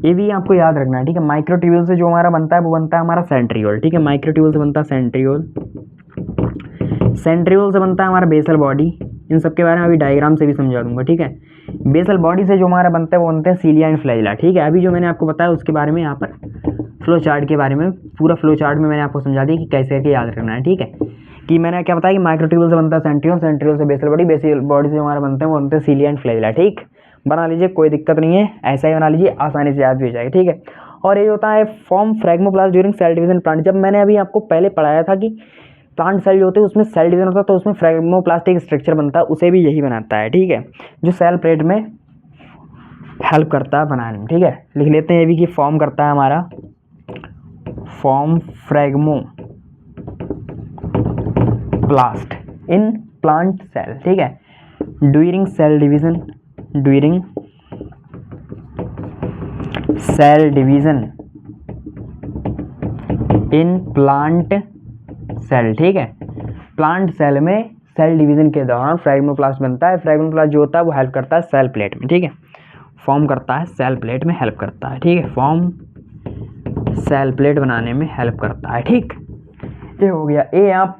ये भी आपको याद रखना है। ठीक है, माइक्रो ट्यूब्यूल से जो हमारा बनता है वो बनता है हमारा सेंट्रियोल। ठीक है, माइक्रो ट्यूब्यूल से बनता है सेंट्रियोल। सेंट्रियोल से बनता है हमारा बेसल बॉडी। इन सब के बारे में अभी डायग्राम से भी समझा दूंगा। ठीक है, बेसल बॉडी से जो हमारा बनता है वो बनते हैं सीलिया एंड फ्लैजिला। ठीक है, अभी जो मैंने आपको बताया उसके बारे में यहाँ पर फ्लो चार्ट के बारे में, पूरा फ्लो चार्ट में मैंने आपको समझा दिया कि कैसे करके याद रखना है। ठीक है, कि मैंने क्या बताया कि माइक्रोट्यूब्यूल से बनता है सेंट्रियोल, सेंट्रियोल से बेसल बॉडी, बेसल बॉडी से हमारा बनते हैं वो बनते हैं सीलिया एंड फ्लैजिला। ठीक, बना लीजिए, कोई दिक्कत नहीं है, ऐसा ही बना लीजिए, आसानी से याद भी हो जाएगा। ठीक है, और ये होता है form phragmoplast during cell division plant. जब मैंने अभी आपको पहले पढ़ाया था कि प्लांट सेल जो होते हैं उसमें सेल डिवीजन होता है, तो उसमें फ्रैगमोप्लास्टिक स्ट्रक्चर बनता है, उसे भी यही बनाता है। ठीक है, जो सेल प्लेट में हेल्प करता है बनाने में। ठीक है, लिख लेते हैं ये भी कि फॉर्म करता है हमारा form phragmoplast in plant cell. ठीक है, during cell division, during cell division in plant cell. ठीक है, प्लांट सेल में सेल डिवीजन के दौरान फ्रैगमोप्लास्ट बनता है। फ्रैगमोप्लास्ट जो होता है वो हेल्प करता है सेल प्लेट में। ठीक है, फॉर्म करता है सेल प्लेट में हेल्प करता है। ठीक है, फॉर्म सेल प्लेट बनाने में हेल्प करता है। ठीक, ये हो गया। ये आप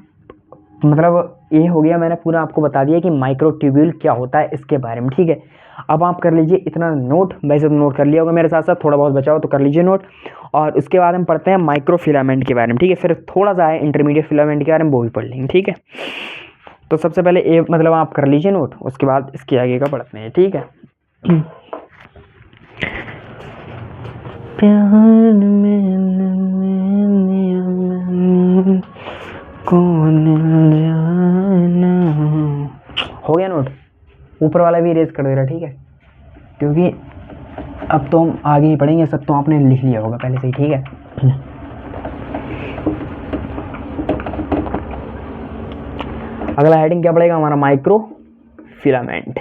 मतलब ये हो गया, मैंने पूरा आपको बता दिया कि माइक्रोट्यूब्यूल क्या होता है इसके बारे में। ठीक है, अब आप कर लीजिए इतना नोट, वैसे तो नोट कर लिया होगा मेरे साथ साथ, थोड़ा बहुत बचा हो तो कर लीजिए नोट। और उसके बाद हम पढ़ते हैं माइक्रो फिलामेंट के बारे में, ठीक है। फिर थोड़ा सा है इंटरमीडिएट फिलामेंट के बारे में, वो भी पढ़ लेंगे, ठीक है। तो सबसे पहले ए मतलब आप कर लीजिए नोट, उसके बाद इसके आगे का पढ़ते हैं, ठीक है। प्यार में कौन जाना। हो गया नोट, ऊपर वाला भी इरेज कर दे रहा, ठीक है, क्योंकि अब तो हम आगे ही पढ़ेंगे, सब तो आपने लिख लिया होगा पहले से ही, ठीक है। अगला हेडिंग क्या पड़ेगा हमारा, माइक्रो फिलामेंट,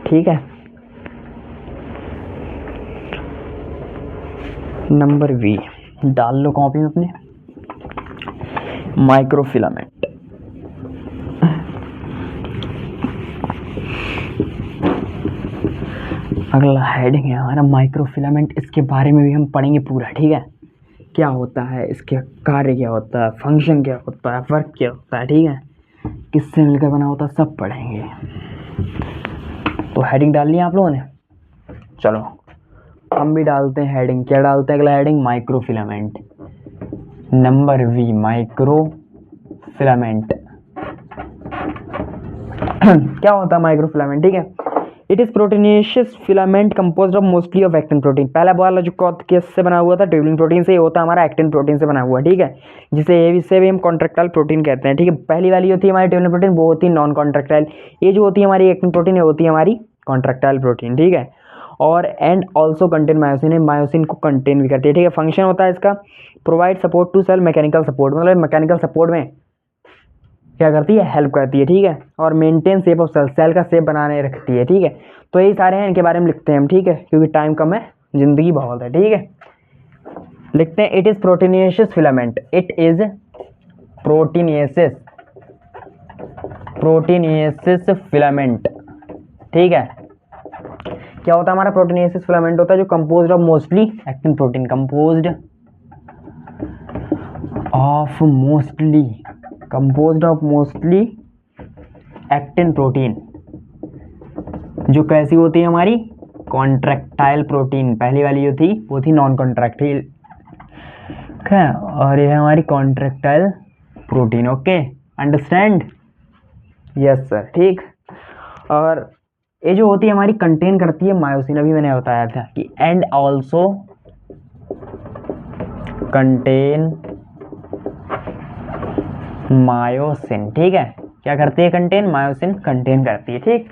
ठीक है। नंबर बी डाल लो कॉपी में अपने, माइक्रो फिलामेंट। अगला हेडिंग है हमारा माइक्रो फिलामेंट, इसके बारे में भी हम पढ़ेंगे पूरा, ठीक है। क्या होता है, इसके कार्य क्या होता है, फंक्शन क्या होता है, वर्क क्या होता है, ठीक है, किससे मिलकर बना होता है, सब पढ़ेंगे। तो हेडिंग डाल ली आप लोगों ने, चलो हम भी डालते हैं हेडिंग। क्या डालते हैं अगला heading, microfilament. Number V microfilament. क्या होता है माइक्रो फिलामेंट, ठीक है। It is proteinaceous filament composed of mostly of actin protein. पहला वाला जो किससे बना हुआ था, ट्यूबुलिन प्रोटीन से, ये होता है हमारा एक्टिन प्रोटीन से बना हुआ, ठीक है, जिसे भी हम कॉन्ट्रेक्टाइल प्रोटीन कहते हैं, ठीक है। पहली वाली होती है हमारी ट्यूबुलिन प्रोटीन, वो होती है नॉन कॉन्ट्रेक्टाइल। ये जो होती है हमारी एक्टिन प्रोटीन, ये होती है हमारी कॉन्ट्रेक्टाइल प्रोटीन, ठीक है। और एंड ऑल्सो कंटेन मायोसिन, है मायोसिन को कंटेन भी करती है, ठीक है। फंक्शन होता है इसका, provide support to cell, mechanical support, मतलब मैकेनिकल सपोर्ट में क्या करती है, हेल्प करती है, ठीक है। और maintain shape of cell, cell का शेप बनाने रखती है, ठीक है। तो यही सारे हैं, इनके बारे में लिखते हैं हम, ठीक है, क्योंकि टाइम कम है, जिंदगी बहुत है, ठीक है। लिखते हैं it is proteinaceous filament, it is proteinaceous filament, ठीक है। क्या होता है हमारा प्रोटीनियस फिलामेंट, होता है जो composed of mostly actin protein, composed of mostly actin protein, जो कैसी होती है हमारी, कॉन्ट्रैक्टाइल प्रोटीन। पहली वाली जो थी वो थी नॉन कॉन्ट्रैक्टाइल, और ये है हमारी contractile protein, okay, understand, yes sir, ठीक। और ये जो होती है हमारी कंटेन करती है मायोसिन, अभी मैंने बताया था कि एंड ऑल्सो कंटेन मायोसिन, ठीक है। क्या करती है, कंटेन मायोसिन कंटेन करती है, ठीक।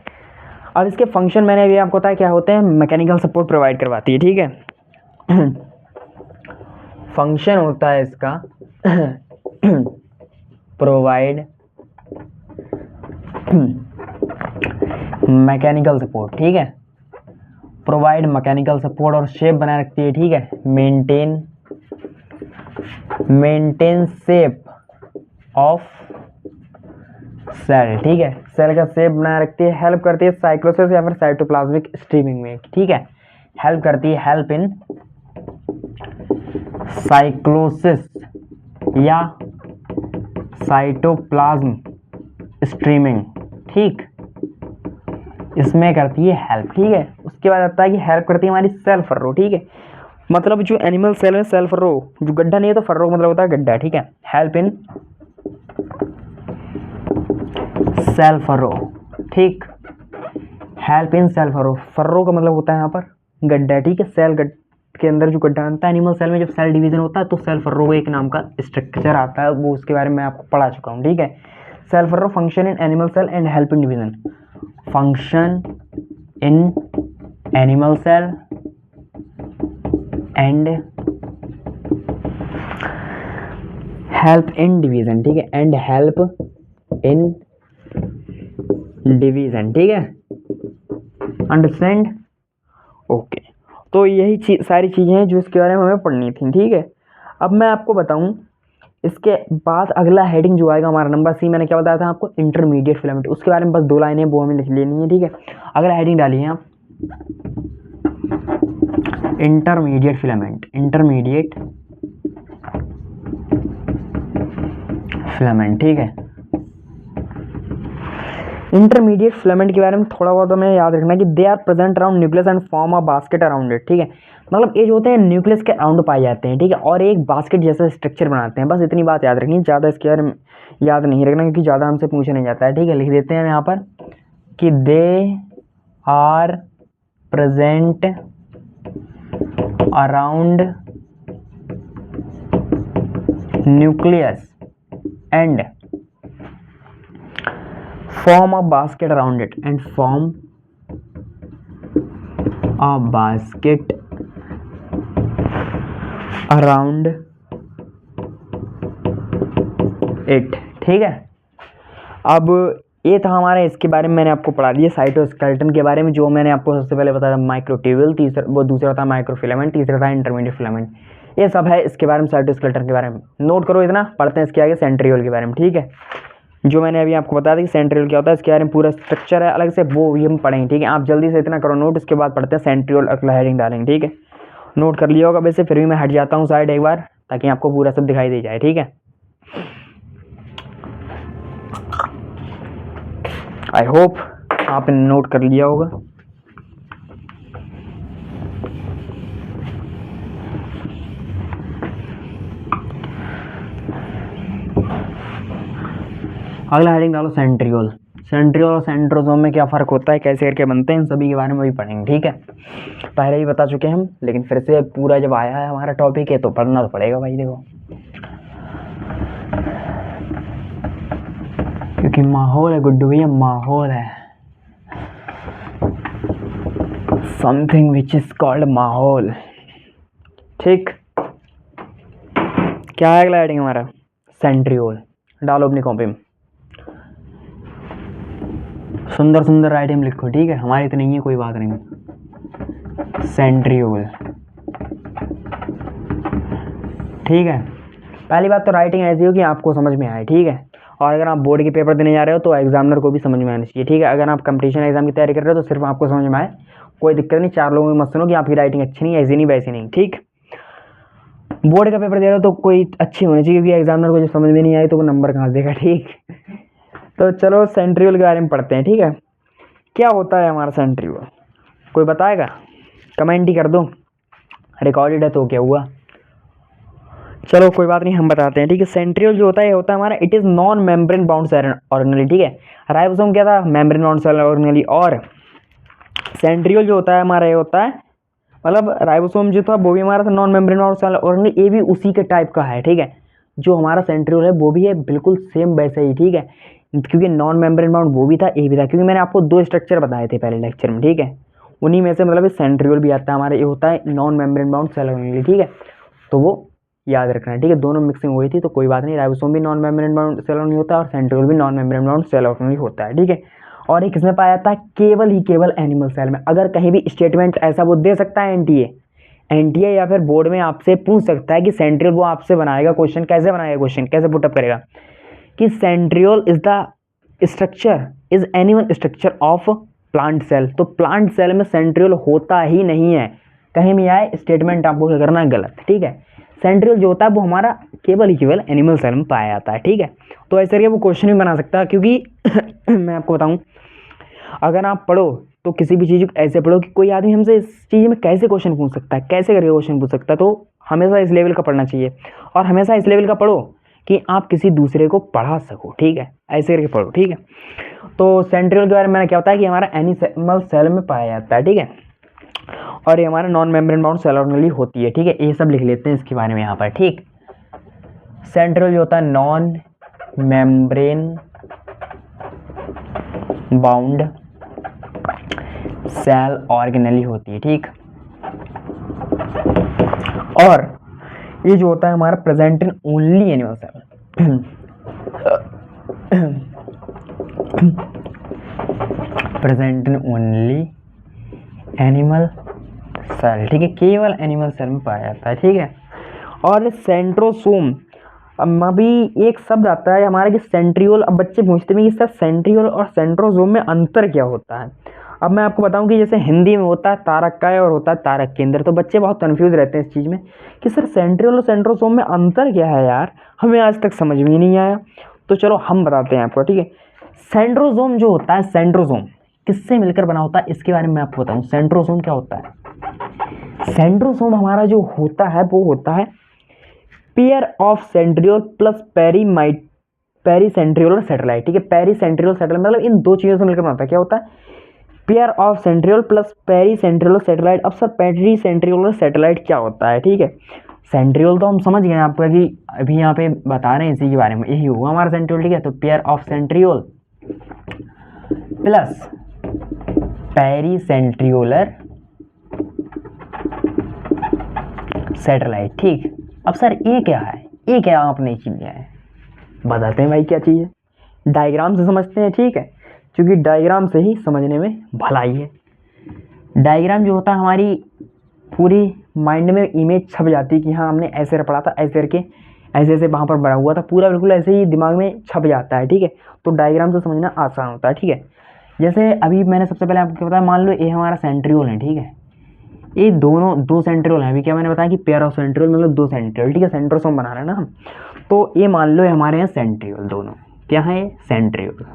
अब इसके फंक्शन मैंने अभी आपको बताया क्या होते हैं, मैकेनिकल सपोर्ट प्रोवाइड करवाती है, ठीक है। फंक्शन होता है इसका प्रोवाइड मैकेनिकल सपोर्ट, ठीक है, प्रोवाइड मैकेनिकल सपोर्ट, और शेप बनाए रखती है, ठीक है, मेंटेन शेप ऑफ सेल, ठीक है, सेल का शेप बनाए रखती है, हेल्प करती है साइक्लोसिस या फिर साइटोप्लाज्मिक स्ट्रीमिंग में, ठीक है, हेल्प करती है, हेल्प इन साइक्लोसिस या साइटोप्लाज्म स्ट्रीमिंग, ठीक, इसमें करती है हेल्प, ठीक है। उसके बाद आता है कि हेल्प करती है हमारी सेल फर्रो, ठीक है, मतलब जो एनिमल सेल है, सेल फर्रो, जो गड्ढा नहीं है तो फर्रो मतलब होता है गड्ढा, ठीक है, हेल्प इन सेल फर्रो, ठीक, help in cell furrow, furrow का मतलब होता है यहाँ पर गड्ढा, ठीक है। सेल के अंदर जो गड्ढा बनता है एनिमल सेल में, जब सेल डिवीजन होता है तो सेल फर्रो एक नाम का स्ट्रक्चर आता है, वो उसके बारे में मैं आपको पढ़ा चुका हूँ, ठीक है। Cell furrow function in animal cell and help in division, function in animal cell and help in division, ठीक है, एंड हेल्प इन डिवीजन, ठीक है, अंडरस्टैंड, ओके। तो यही सारी चीज़ें हैं जो इसके बारे में हमें पढ़नी थी, ठीक है। अब मैं आपको बताऊं, इसके बाद अगला हेडिंग जो आएगा हमारा नंबर सी, मैंने क्या बताया था आपको, इंटरमीडिएट फिलामेंट, उसके बारे में बस 2 लाइनें वो हमें लिख लेनी है, ठीक है। अगला हेडिंग डालिए आप, इंटरमीडिएट फिलामेंट, इंटरमीडिएट फिलामेंट, ठीक है। इंटरमीडिएट फिलामेंट के बारे में थोड़ा बहुत हमें याद रखना है कि they are present around nucleus and form a basket around it, ठीक है। मतलब ये जो होते हैं न्यूक्लियस के अराउंड पाए जाते हैं, ठीक है, और एक बास्केट जैसा स्ट्रक्चर बनाते हैं। बस इतनी बात याद रखनी, ज़्यादा इसके बारे में याद नहीं रखना क्योंकि ज़्यादा हमसे पूछा नहीं जाता है, ठीक है। लिख देते हैं यहाँ पर कि they are present around nucleus and form a basket around it and form a basket around it, ठीक है। अब ये था हमारा, इसके बारे में मैंने आपको पढ़ा दिया साइटोस्केलेटन के बारे में, जो मैंने आपको सबसे पहले बताया माइक्रोट्यूब्यूल, तीसरा वो दूसरा था माइक्रोफिलामेंट, तीसरा था इंटरमीडिएट फिलामेंट। ये सब है इसके बारे में, साइटोस्केलेटन के बारे में नोट करो इतना। पढ़ते हैं इसके आगे सेंट्रियोल के बारे में, ठीक है। जो मैंने अभी आपको बताया था कि सेंट्रियोल क्या होता है, इसके बारे में पूरा स्ट्रक्चर है अलग से, वो भी हम पढ़ेंगे, ठीक है। आप जल्दी से इतना करो नोट, उसके बाद पढ़ते हैं सेंट्रियोल, अगला हेडिंग डालेंगे, ठीक है। नोट कर लिया होगा वैसे, फिर भी मैं हट जाता हूँ साइड एक बार ताकि आपको पूरा सब दिखाई दे जाए, ठीक है। आई होप आपने नोट कर लिया होगा। अगला हेडिंग डालो सेंट्रियोल। सेंट्रियोल और सेंट्रोसोम में क्या फ़र्क होता है, कैसे करके बनते हैं, इन सभी के बारे में भी पढ़ेंगे, ठीक है। पहले भी बता चुके हैं हम, लेकिन फिर से पूरा जब आया है हमारा टॉपिक है तो पढ़ना तो पड़ेगा भाई, देखो, क्योंकि माहौल है गुड्डू भैया, माहौल है, समथिंग विच इज कॉल्ड माहौल, ठीक। क्या है अगला हेडिंग हमारा, सेंट्रियोल। डालो अपनी कॉपी में, सुंदर सुंदर राइटिंग लिखो, ठीक है। हमारी तो नहीं है, कोई बात नहीं। सेंट्रियोल, ठीक है। पहली बात तो राइटिंग ऐसी हो कि आपको समझ में आए, ठीक है। और अगर आप बोर्ड के पेपर देने जा रहे हो तो एग्जामिनर को भी समझ में आना चाहिए, ठीक है। अगर आप कंपटीशन एग्जाम की तैयारी कर रहे हो तो सिर्फ आपको समझ में आए, कोई दिक्कत नहीं। चार लोगों में मत सुनो कि आपकी राइटिंग अच्छी नहीं, ऐसी नहीं वैसी नहीं, ठीक। बोर्ड का पेपर दे रहे हो तो कोई अच्छी होनी चाहिए, क्योंकि एग्जामिनर को जो समझ में नहीं आई तो वो नंबर कहाँ देगा, ठीक। तो चलो सेंट्रियोल के बारे में पढ़ते हैं, ठीक है। क्या होता है हमारा सेंट्रियोल, कोई बताएगा? कमेंट ही कर दो, रिकॉर्डेड है तो क्या हुआ। चलो कोई बात नहीं, हम बताते हैं, ठीक है। सेंट्रियोल जो होता है, ये होता है हमारा, it is non membrane bound cell organelle, ठीक है। राइबोसोम क्या था, मेम्ब्रेन बाउंड सेल ऑर्गेनेली, और सेंट्रियोल जो होता है हमारा, ये होता है, मतलब राइबोसोम जो था वो भी हमारा था non membrane bound cell organelle, ये भी उसी के टाइप का है, ठीक है। जो हमारा सेंट्रियोल है वो भी है बिल्कुल सेम वैसे ही, ठीक है, क्योंकि नॉन मेम्ब्रेन बाउंड वो भी था, ये भी था, क्योंकि मैंने आपको दो स्ट्रक्चर बताए थे पहले लेक्चर में, ठीक है। उन्हीं में से मतलब सेंट्रियोल भी आता है हमारा, ये होता है non membrane bound cell organelle, ठीक है। तो वो याद रखना है, ठीक है। दोनों मिक्सिंग हुई थी तो कोई बात नहीं। राइबोसोम भी non membrane bound cell organelle होता है और सेंट्रियोल भी non membrane bound cell organelle होता है, ठीक है। और ये किसमें पाया जाता है, केवल ही केवल एनिमल सेल में। अगर कहीं भी स्टेटमेंट ऐसा वो दे सकता है एनटीए या फिर बोर्ड में आपसे पूछ सकता है कि सेंट्रियोल, वो आपसे बनाएगा क्वेश्चन, कैसे बनाएगा क्वेश्चन, कैसे पुटअप करेगा कि centriole is the structure, is animal structure of plant cell. तो प्लांट सेल में सेंट्रियोल होता ही नहीं है, कहीं भी आए स्टेटमेंट आपको क्या करना है, गलत, ठीक है। सेंट्रियोल जो होता है वो हमारा केवल ही केवल एनिमल सेल में पाया जाता है, ठीक है। तो ऐसे करके वो क्वेश्चन भी बना सकता है, क्योंकि मैं आपको बताऊं, अगर आप पढ़ो तो किसी भी चीज़ को ऐसे पढ़ो कि कोई आदमी हमसे इस चीज़ में कैसे क्वेश्चन पूछ सकता है, कैसे करके क्वेश्चन पूछ सकता है। तो हमेशा इस लेवल का पढ़ना चाहिए, और हमेशा इस लेवल का पढ़ो कि आप किसी दूसरे को पढ़ा सको, ठीक है। ऐसे करके पढ़ो, ठीक है। तो सेंट्रियोल के बारे में मैंने क्या होता है कि हमारा एनिमल सेल में पाया जाता है, ठीक है। और ये हमारा non membrane bound cell organelle होती है, ठीक है। ये सब लिख लेते हैं इसके बारे में यहाँ पर, ठीक। सेंट्रियोल जो होता है non membrane bound cell organelle होती है, ठीक। और ये जो होता है हमारा present in only animal cell, present in only animal cell, ठीक है, केवल एनिमल सेल में पाया जाता है, ठीक है। और सेंट्रोसोम, अब अभी एक शब्द आता है हमारे कि सेंट्रियोल, अब बच्चे पूछते हैं कि सर सेंट्रियोल और सेंट्रोसोम में अंतर क्या होता है। अब मैं आपको बताऊं कि जैसे हिंदी में होता है तारक काय और होता है तारक केंद्र, तो बच्चे बहुत कंफ्यूज रहते हैं इस चीज़ में कि सर सेंट्रियोल और सेंट्रोसोम में अंतर क्या है यार, हमें आज तक समझ में ही नहीं आया। तो चलो हम बताते हैं आपको, ठीक है। सेंट्रोसोम जो होता है, सेंट्रोसोम किससे मिलकर बना होता है इसके बारे में मैं आपको बताऊं। सेंट्रोसोम क्या होता है? सेंट्रोसोम हमारा जो होता है वो होता है pair of centriole plus pericentriolar satellite. ठीक है, पेरीसेंट्रियोलर सैटेलाइट मतलब इन दो चीजों से मिलकर बनता है। क्या होता है? Pair of centriole plus pericentriolar satellite. अब सर पेरीसेंट्रियोलर सैटेलाइट क्या होता है? ठीक है, सेंट्रियोल तो हम समझ गए आपका कि अभी यहाँ पे बता रहे हैं इसी के बारे में, यही हुआ हमारा सेंट्रियोल। ठीक है, तो pair of centriole plus pericentriolar satellite. ठीक, अब सर ये क्या है? ये क्या आपने चीज है बताते हैं भाई क्या चीज है। डायग्राम से समझते हैं, ठीक है, क्योंकि डायग्राम से ही समझने में भलाई है। डायग्राम जो होता है हमारी पूरी माइंड में इमेज छप जाती है कि हाँ हमने ऐसे पढ़ा था, ऐसे करके ऐसे ऐसे वहाँ पर बना हुआ था, पूरा बिल्कुल ऐसे ही दिमाग में छप जाता है। ठीक है, तो डायग्राम से समझना आसान होता है। ठीक है, जैसे अभी मैंने सबसे पहले आपको बताया, मान लो ये हमारा सेंट्रियोल है। ठीक है, ये दोनों दो सेंट्रियोल हैं। अभी क्या मैंने बताया कि पेयर ऑफ सेंट्रियोल मतलब दो सेंट्रियोल। ठीक है, सेंट्रोसोम बना रहे हैं ना हम, तो ये मान लो हमारे यहाँ सेंट्रियोल दोनों क्या है? सेंट्रियोल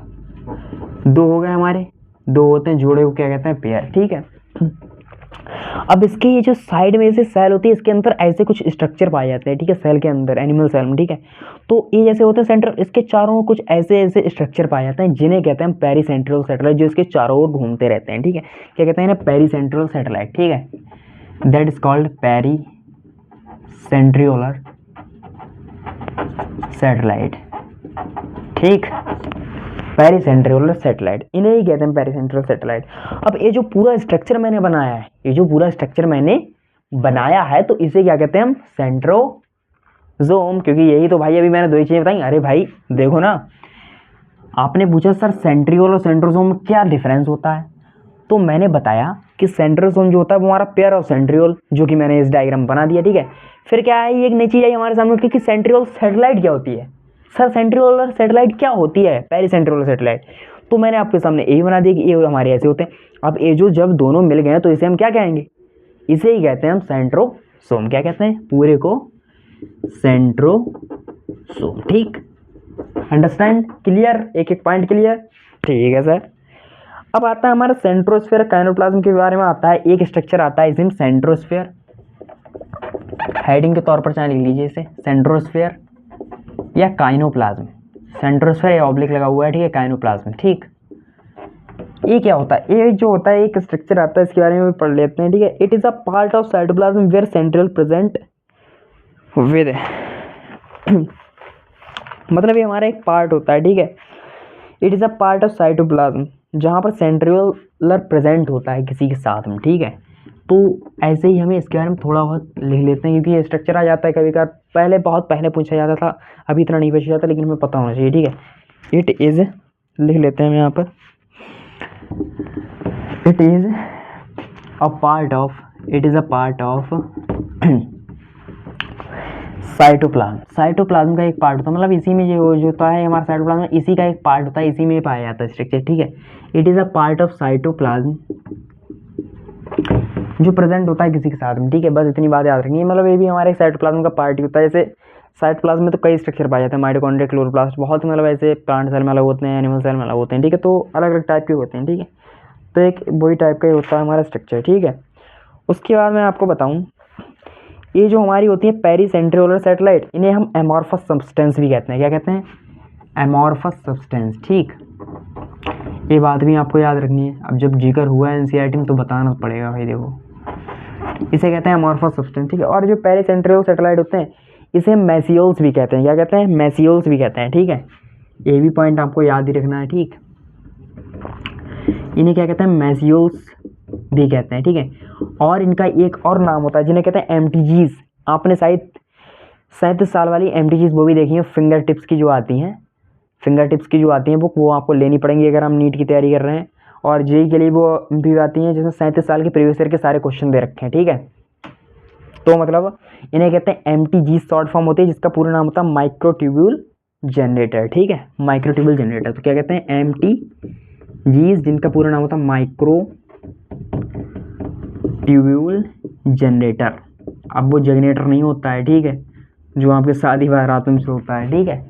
दो हो गए हमारे, दो होते हैं जोड़े को क्या कहते हैं? पेयर। ठीक है, अब इसके ये जो साइड में से सेल होती है इसके अंदर ऐसे कुछ स्ट्रक्चर पाए जाते हैं। ठीक है, सेल के अंदर, एनिमल सेल में। ठीक है, तो ये जैसे होते हैं सेंटर, इसके चारों कुछ ऐसे ऐसे स्ट्रक्चर पाए जाते हैं जिन्हें कहते हैं पेरीसेंट्रियल सैटेलाइट, जो इसके चारों ओर घूमते रहते हैं। ठीक है, क्या कहते हैं ना? पेरीसेंट्रियल सैटेलाइट। ठीक है, that is called pericentriolar satellite. ठीक, पेरीसेंट्रियोलर सैटेलाइट, इन्हें ही कहते हैं पेरीसेंट्रियल सैटेलाइट। अब ये जो पूरा स्ट्रक्चर मैंने बनाया है, ये जो पूरा स्ट्रक्चर मैंने बनाया है, तो इसे क्या कहते हैं हम? सेंट्रोसोम। क्योंकि यही तो भाई अभी मैंने दो ही चीजें बताई। अरे भाई देखो ना, आपने पूछा सर सेंट्रियोल और सेंट्रोसोम में क्या डिफरेंस होता है, तो मैंने बताया कि सेंट्रोसोम जो होता है वो हमारा पेयर ऑफ सेंट्रियोल, जो कि मैंने इस डायग्राम बना दिया। ठीक है, फिर क्या है, एक नई चीज आई हमारे सामने कि सेंट्रियोल सैटेलाइट क्या होती है। सर सेंट्रियोलर सैटेलाइट क्या होती है? Pericentriolar satellite. तो मैंने आपके सामने यही बना दिया कि ये हमारे ऐसे होते हैं। अब ये जो जब दोनों मिल गए तो इसे हम क्या कहेंगे? इसे ही कहते हैं हम सेंट्रोसोम। क्या कहते हैं? पूरे को सेंट्रोसोम। ठीक, अंडरस्टैंड? क्लियर? एक एक पॉइंट क्लियर? ठीक है सर। अब आता है हमारा सेंट्रोस्फेयर काइनोप्लाज्म के बारे में आता है। एक स्ट्रक्चर आता है इसमें सेंट्रोस्फेयर, हेडिंग के तौर पर चाहे लिख लीजिए इसे, सेंट्रोस्फेयर या काइनोप्लाज्म। सेंट्रोस्फेयर ऑब्लिक लगा हुआ है। ठीक है, काइनोप्लाज्म। ठीक, ये क्या होता है? ये जो होता है एक स्ट्रक्चर आता है, इसके बारे में पढ़ लेते हैं। ठीक है, it is a part of cytoplasm where centriole present with मतलब ये हमारा एक पार्ट होता है। ठीक है, it is a part of cytoplasm जहाँ पर सेंट्रियोलर प्रेजेंट होता है किसी के साथ में। ठीक है, तो ऐसे ही हमें इसके बारे में थोड़ा बहुत लिख लेते हैं, क्योंकि ये स्ट्रक्चर आ जाता है कभी कभार, पहले बहुत पहले पूछा जाता था, अभी इतना नहीं पूछा जाता, लेकिन हमें पता होना चाहिए। ठीक है, इट इज, लिख लेते हैं हम यहाँ पर, it is a part of, it is a part of cytoplasm. Cytoplasm का एक पार्ट होता है, मतलब इसी में जो होता है हमारा साइटोप्लाज्म, इसी का एक पार्ट होता है, इसी में पाया जाता है स्ट्रक्चर। ठीक है, it is a part of cytoplasm जो प्रेजेंट होता है किसी के साथ में। ठीक है, बस इतनी बात याद रखनी है। मतलब ये भी हमारे साइटोप्लाज्म का पार्ट ही होता है। जैसे साइटोप्लाज्म में तो कई स्ट्रक्चर पाए जाते हैं, माइटोकॉन्ड्रिया, क्लोरोप्लास्ट, बहुत मतलब ऐसे प्लांट सेल में अलग होते हैं, एनिमल सेल में अलग होते हैं। ठीक है, तो अलग अलग टाइप के होते हैं। ठीक है, तो एक वही टाइप का ही होता है हमारा स्ट्रक्चर। ठीक है, उसके बाद मैं आपको बताऊँ, ये जो हमारी होती है पेरीसेंट्रियोलर सैटेलाइट, इन्हें हम एमॉर्फस सब्सटेंस भी कहते हैं। क्या कहते हैं? Amorphous substance. ठीक, ये बात भी आपको याद रखनी है। अब जब जिक्र हुआ है एनसीईआरटी में तो बताना पड़ेगा भाई। देखो, इसे कहते हैं एमॉर्फस सब्सटेंस। ठीक है, और जो पेरीसेंट्रियोल सैटेलाइट होते हैं इसे मेसियोल्स भी कहते हैं। क्या कहते हैं? मेसियोल्स भी कहते हैं। ठीक है, ये भी पॉइंट आपको याद ही रखना है। ठीक, इन्हें क्या कहते हैं? मेसियोल्स भी कहते हैं। ठीक है, और इनका एक और नाम होता है जिन्हें कहते हैं एमटीजीज। आपने शायद 37 साल वाली एमटीजीज वो भी देखी है, फिंगर टिप्स की जो आती हैं, फिंगर टिप्स की जो आती हैं बुक, वो आपको लेनी पड़ेंगी अगर हम नीट की तैयारी कर रहे हैं। और जेई के लिए वो भी आती हैं, जिसमें 37 साल के प्रीवियस ईयर के सारे क्वेश्चन दे रखे हैं। ठीक है, तो मतलब इन्हें कहते हैं एमटीजी, शॉर्ट फॉर्म होती है जिसका पूरा नाम होता है माइक्रोट्यूब्यूल जनरेटर। ठीक है, माइक्रोट्यूब्यूल जनरेटर। तो क्या कहते हैं? एमटीजीज, जिनका पूरा नाम होता है माइक्रोट्यूब्यूल जनरेटर। अब वो जनरेटर नहीं होता है, ठीक है, जो आपके शादी बारातों में होता है। ठीक है,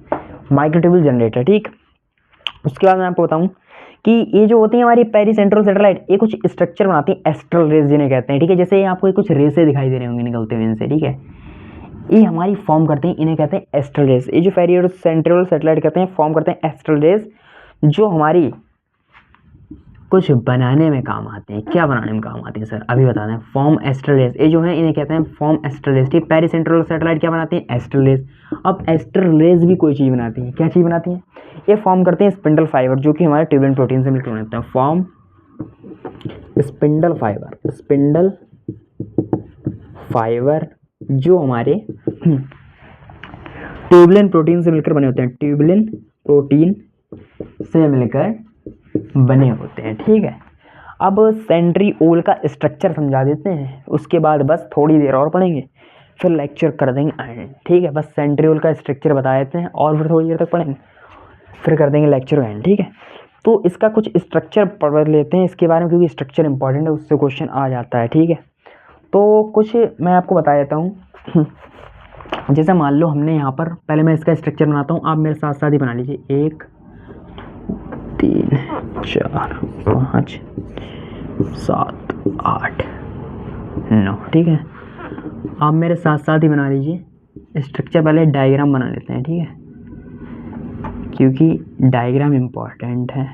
माइक्रोट्यूब्यूल जनरेटर। ठीक, उसके बाद मैं आपको बताऊं कि ये जो होती है हमारी पेरीसेंट्रल सैटेलाइट, ये कुछ स्ट्रक्चर बनाती है एस्ट्रल रेज जिन्हें कहते हैं, ठीक है। जैसे आपको कुछ रेसे दिखाई दे रहे होंगे निकलते हुए इनसे, ठीक है। ये हमारी फॉर्म करते हैं, इन्हें कहते हैं एस्ट्रल रेज। ये जो पेरीसेंट्रल सैटेलाइट कहते हैं फॉर्म करते हैं एस्ट्रल रेज, जो हमारी कुछ बनाने में काम आते हैं। क्या बनाने में काम आते हैं सर, अभी बताते हैं। फॉर्म एस्ट्रल रेज, ये जो है इन्हें कहते हैं फॉर्म एस्ट्रल रेज, ठीक। पेरीसेंट्रल सैटेलाइट क्या बनाती है, एस्ट्रल रेज। अब एस्ट्रल रेज भी कोई चीज़ बनाती है, क्या चीज़ बनाती है, ये फॉर्म करते हैं स्पिंडल फाइबर, जो कि हमारे ट्यूबुलेंट प्रोटीन से मिलकर बनते हैं। Form spindle fibre, spindle fibre जो हमारे ट्यूबुलेंट प्रोटीन से मिलकर बने होते हैं, ट्यूबुलेंट प्रोटीन से मिलकर बने होते हैं, ठीक है। अब सेंट्रीओल का स्ट्रक्चर समझा देते हैं, उसके बाद बस थोड़ी देर और पढ़ेंगे, फिर लेक्चर कर देंगे एंड, ठीक है। बस सेंट्रीओल का स्ट्रक्चर बता देते हैं और फिर थोड़ी देर तक पढ़ेंगे, फिर कर देंगे लेक्चर एंड, ठीक है। तो इसका कुछ स्ट्रक्चर पढ़ लेते हैं इसके बारे में, क्योंकि स्ट्रक्चर इंपॉर्टेंट है, उससे क्वेश्चन आ जाता है, ठीक है। तो कुछ मैं आपको बता देता हूँ। जैसे मान लो हमने यहाँ पर, पहले मैं इसका स्ट्रक्चर बनाता हूँ, आप मेरे साथ साथ ही बना लीजिए। 1 3 4 5 7 8 9, ठीक है। आप मेरे साथ साथ ही बना लीजिए स्ट्रक्चर। पहले डायग्राम बना लेते हैं, ठीक है, क्योंकि डायग्राम इम्पॉर्टेंट है।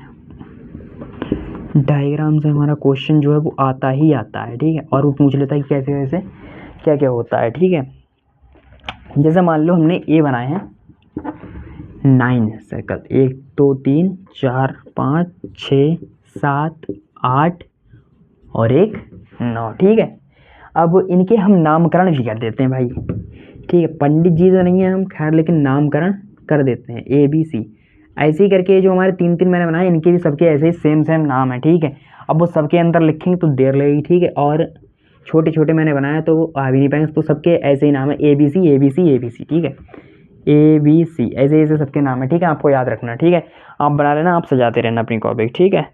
डायग्राम से हमारा क्वेश्चन जो है वो आता ही आता है, ठीक है, और वो पूछ लेता है कि कैसे कैसे क्या क्या होता है, ठीक है। जैसे मान लो हमने ए बनाए हैं 9 सर्कल, 1 2 3 4 5 6 7 8 और 1 9, ठीक है। अब इनके हम नामकरण भी कर देते हैं भाई, ठीक है। पंडित जी तो नहीं है हम, खैर, लेकिन नामकरण कर देते हैं। ABC ऐसे ही करके जो हमारे 3 मैंने बनाए, इनके भी सबके ऐसे ही सेम नाम है, ठीक है। अब वो सबके अंदर लिखेंगे तो देर लगेगी, ठीक है, और छोटे छोटे मैंने बनाया तो वो आ भी नहीं पाएंगे, तो सबके ऐसे ही नाम है ABC, ठीक है। ABC ऐसे ऐसे सबके नाम है, ठीक है, आपको याद रखना, ठीक है। आप बना लेना, आप सजाते रहना अपनी कॉपी, ठीक है।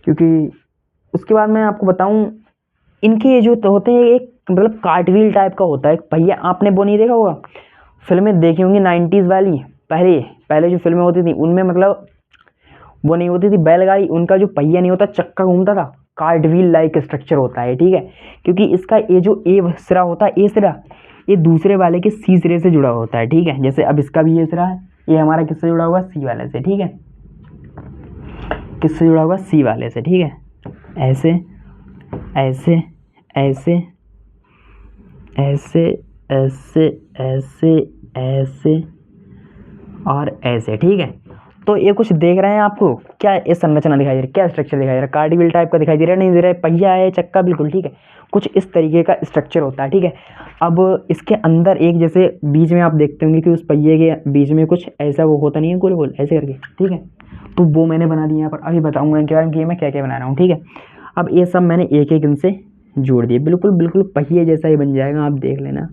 क्योंकि उसके बाद मैं आपको बताऊं, इनके ये जो होते हैं एक मतलब कार्टव्हील टाइप का होता है, एक पहिया। आपने वो नहीं देखा होगा, फिल्में देखी होंगी 90s वाली, पहले जो फिल्में होती थी उनमें मतलब वो नहीं होती थी बैलगाड़ी, उनका जो पहिया नहीं होता, चक्का घूमता था, कार्टव्हील लाइक स्ट्रक्चर होता है, ठीक है। क्योंकि इसका ये जो ए सिरा होता है, ए सिरा, ये दूसरे वाले के सी सिरे से जुड़ा होता है, ठीक है। जैसे अब इसका भी ये सिरा है, ये हमारा किससे जुड़ा हुआ, सी वाले से, ठीक है। किससे जुड़ा हुआ, सी वाले से, ठीक है। ऐसे ऐसे ऐसे ऐसे ऐसे ऐसे ऐसे और ऐसे, ठीक है। तो ये कुछ देख रहे हैं आपको, क्या ये संरचना दिखाई दे रही है, क्या स्ट्रक्चर दिखाई दे रहा है, कार्टव्हील टाइप का दिखाई दे रहा है, नहीं दे रहा है, पहिया है, चक्का, बिल्कुल, ठीक है। कुछ इस तरीके का स्ट्रक्चर होता है, ठीक है। अब इसके अंदर एक जैसे बीच में आप देखते होंगे कि उस पहिए के बीच में कुछ ऐसा वो होता नहीं है, गोल गोल ऐसे करके, ठीक है। तो वो मैंने बना दिया यहाँ पर, अभी बताऊँगा इनके बारे में कि मैं क्या क्या बना रहा हूँ, ठीक है। अब ये सब मैंने एक एक इनसे जोड़ दिए, बिल्कुल बिल्कुल पहिए जैसा ही बन जाएगा, आप देख लेना,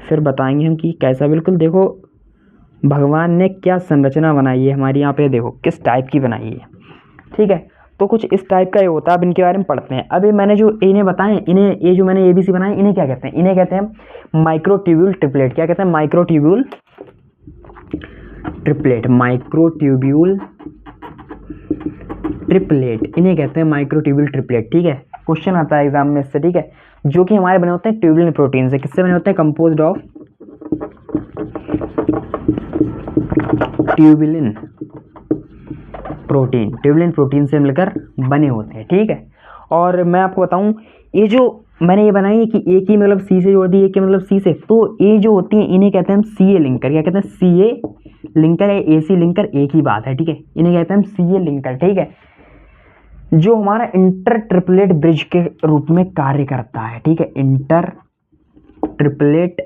फिर बताएंगे हम कि कैसा। बिल्कुल देखो भगवान ने क्या संरचना बनाई है हमारी, यहाँ पे देखो किस टाइप की बनाई है, ठीक है। तो कुछ इस टाइप का ये होता है, अब इनके बारे में पढ़ते हैं। अभी मैंने जो इन्हें बताएं, इन्हें ये जो मैंने ABC बनाए, इन्हें क्या कहते हैं, इन्हें कहते हैं माइक्रोट्यूब्यूल ट्रिपलेट। क्या कहते हैं, माइक्रोट्यूब्यूल ट्रिपलेट, माइक्रोट्यूब्यूल ट्रिपलेट, इन्हें कहते हैं माइक्रोट्यूब्यूल ट्रिपलेट, ठीक है। क्वेश्चन आता है एग्जाम में इससे, ठीक है, जो कि हमारे बने होते हैं ट्यूबुलिन प्रोटीन से। किससे बने होते हैं, composed of tubulin protein, tubulin protein से मिलकर बने होते हैं, ठीक है। और मैं आपको बताऊं, ये जो मैंने ये बनाई है कि ए की मतलब सी से जोड़ दी, ए की मतलब सी से, तो ये जो होती है इन्हें कहते हैं हम CA लिंकर। क्या कहते हैं, CA लिंकर है, AC लिंकर एक ही बात है, ठीक है। इन्हें कहते हैं हम CA लिंकर, ठीक है, जो हमारा इंटर ट्रिपलेट ब्रिज के रूप में कार्य करता है, ठीक है। इंटर ट्रिपलेट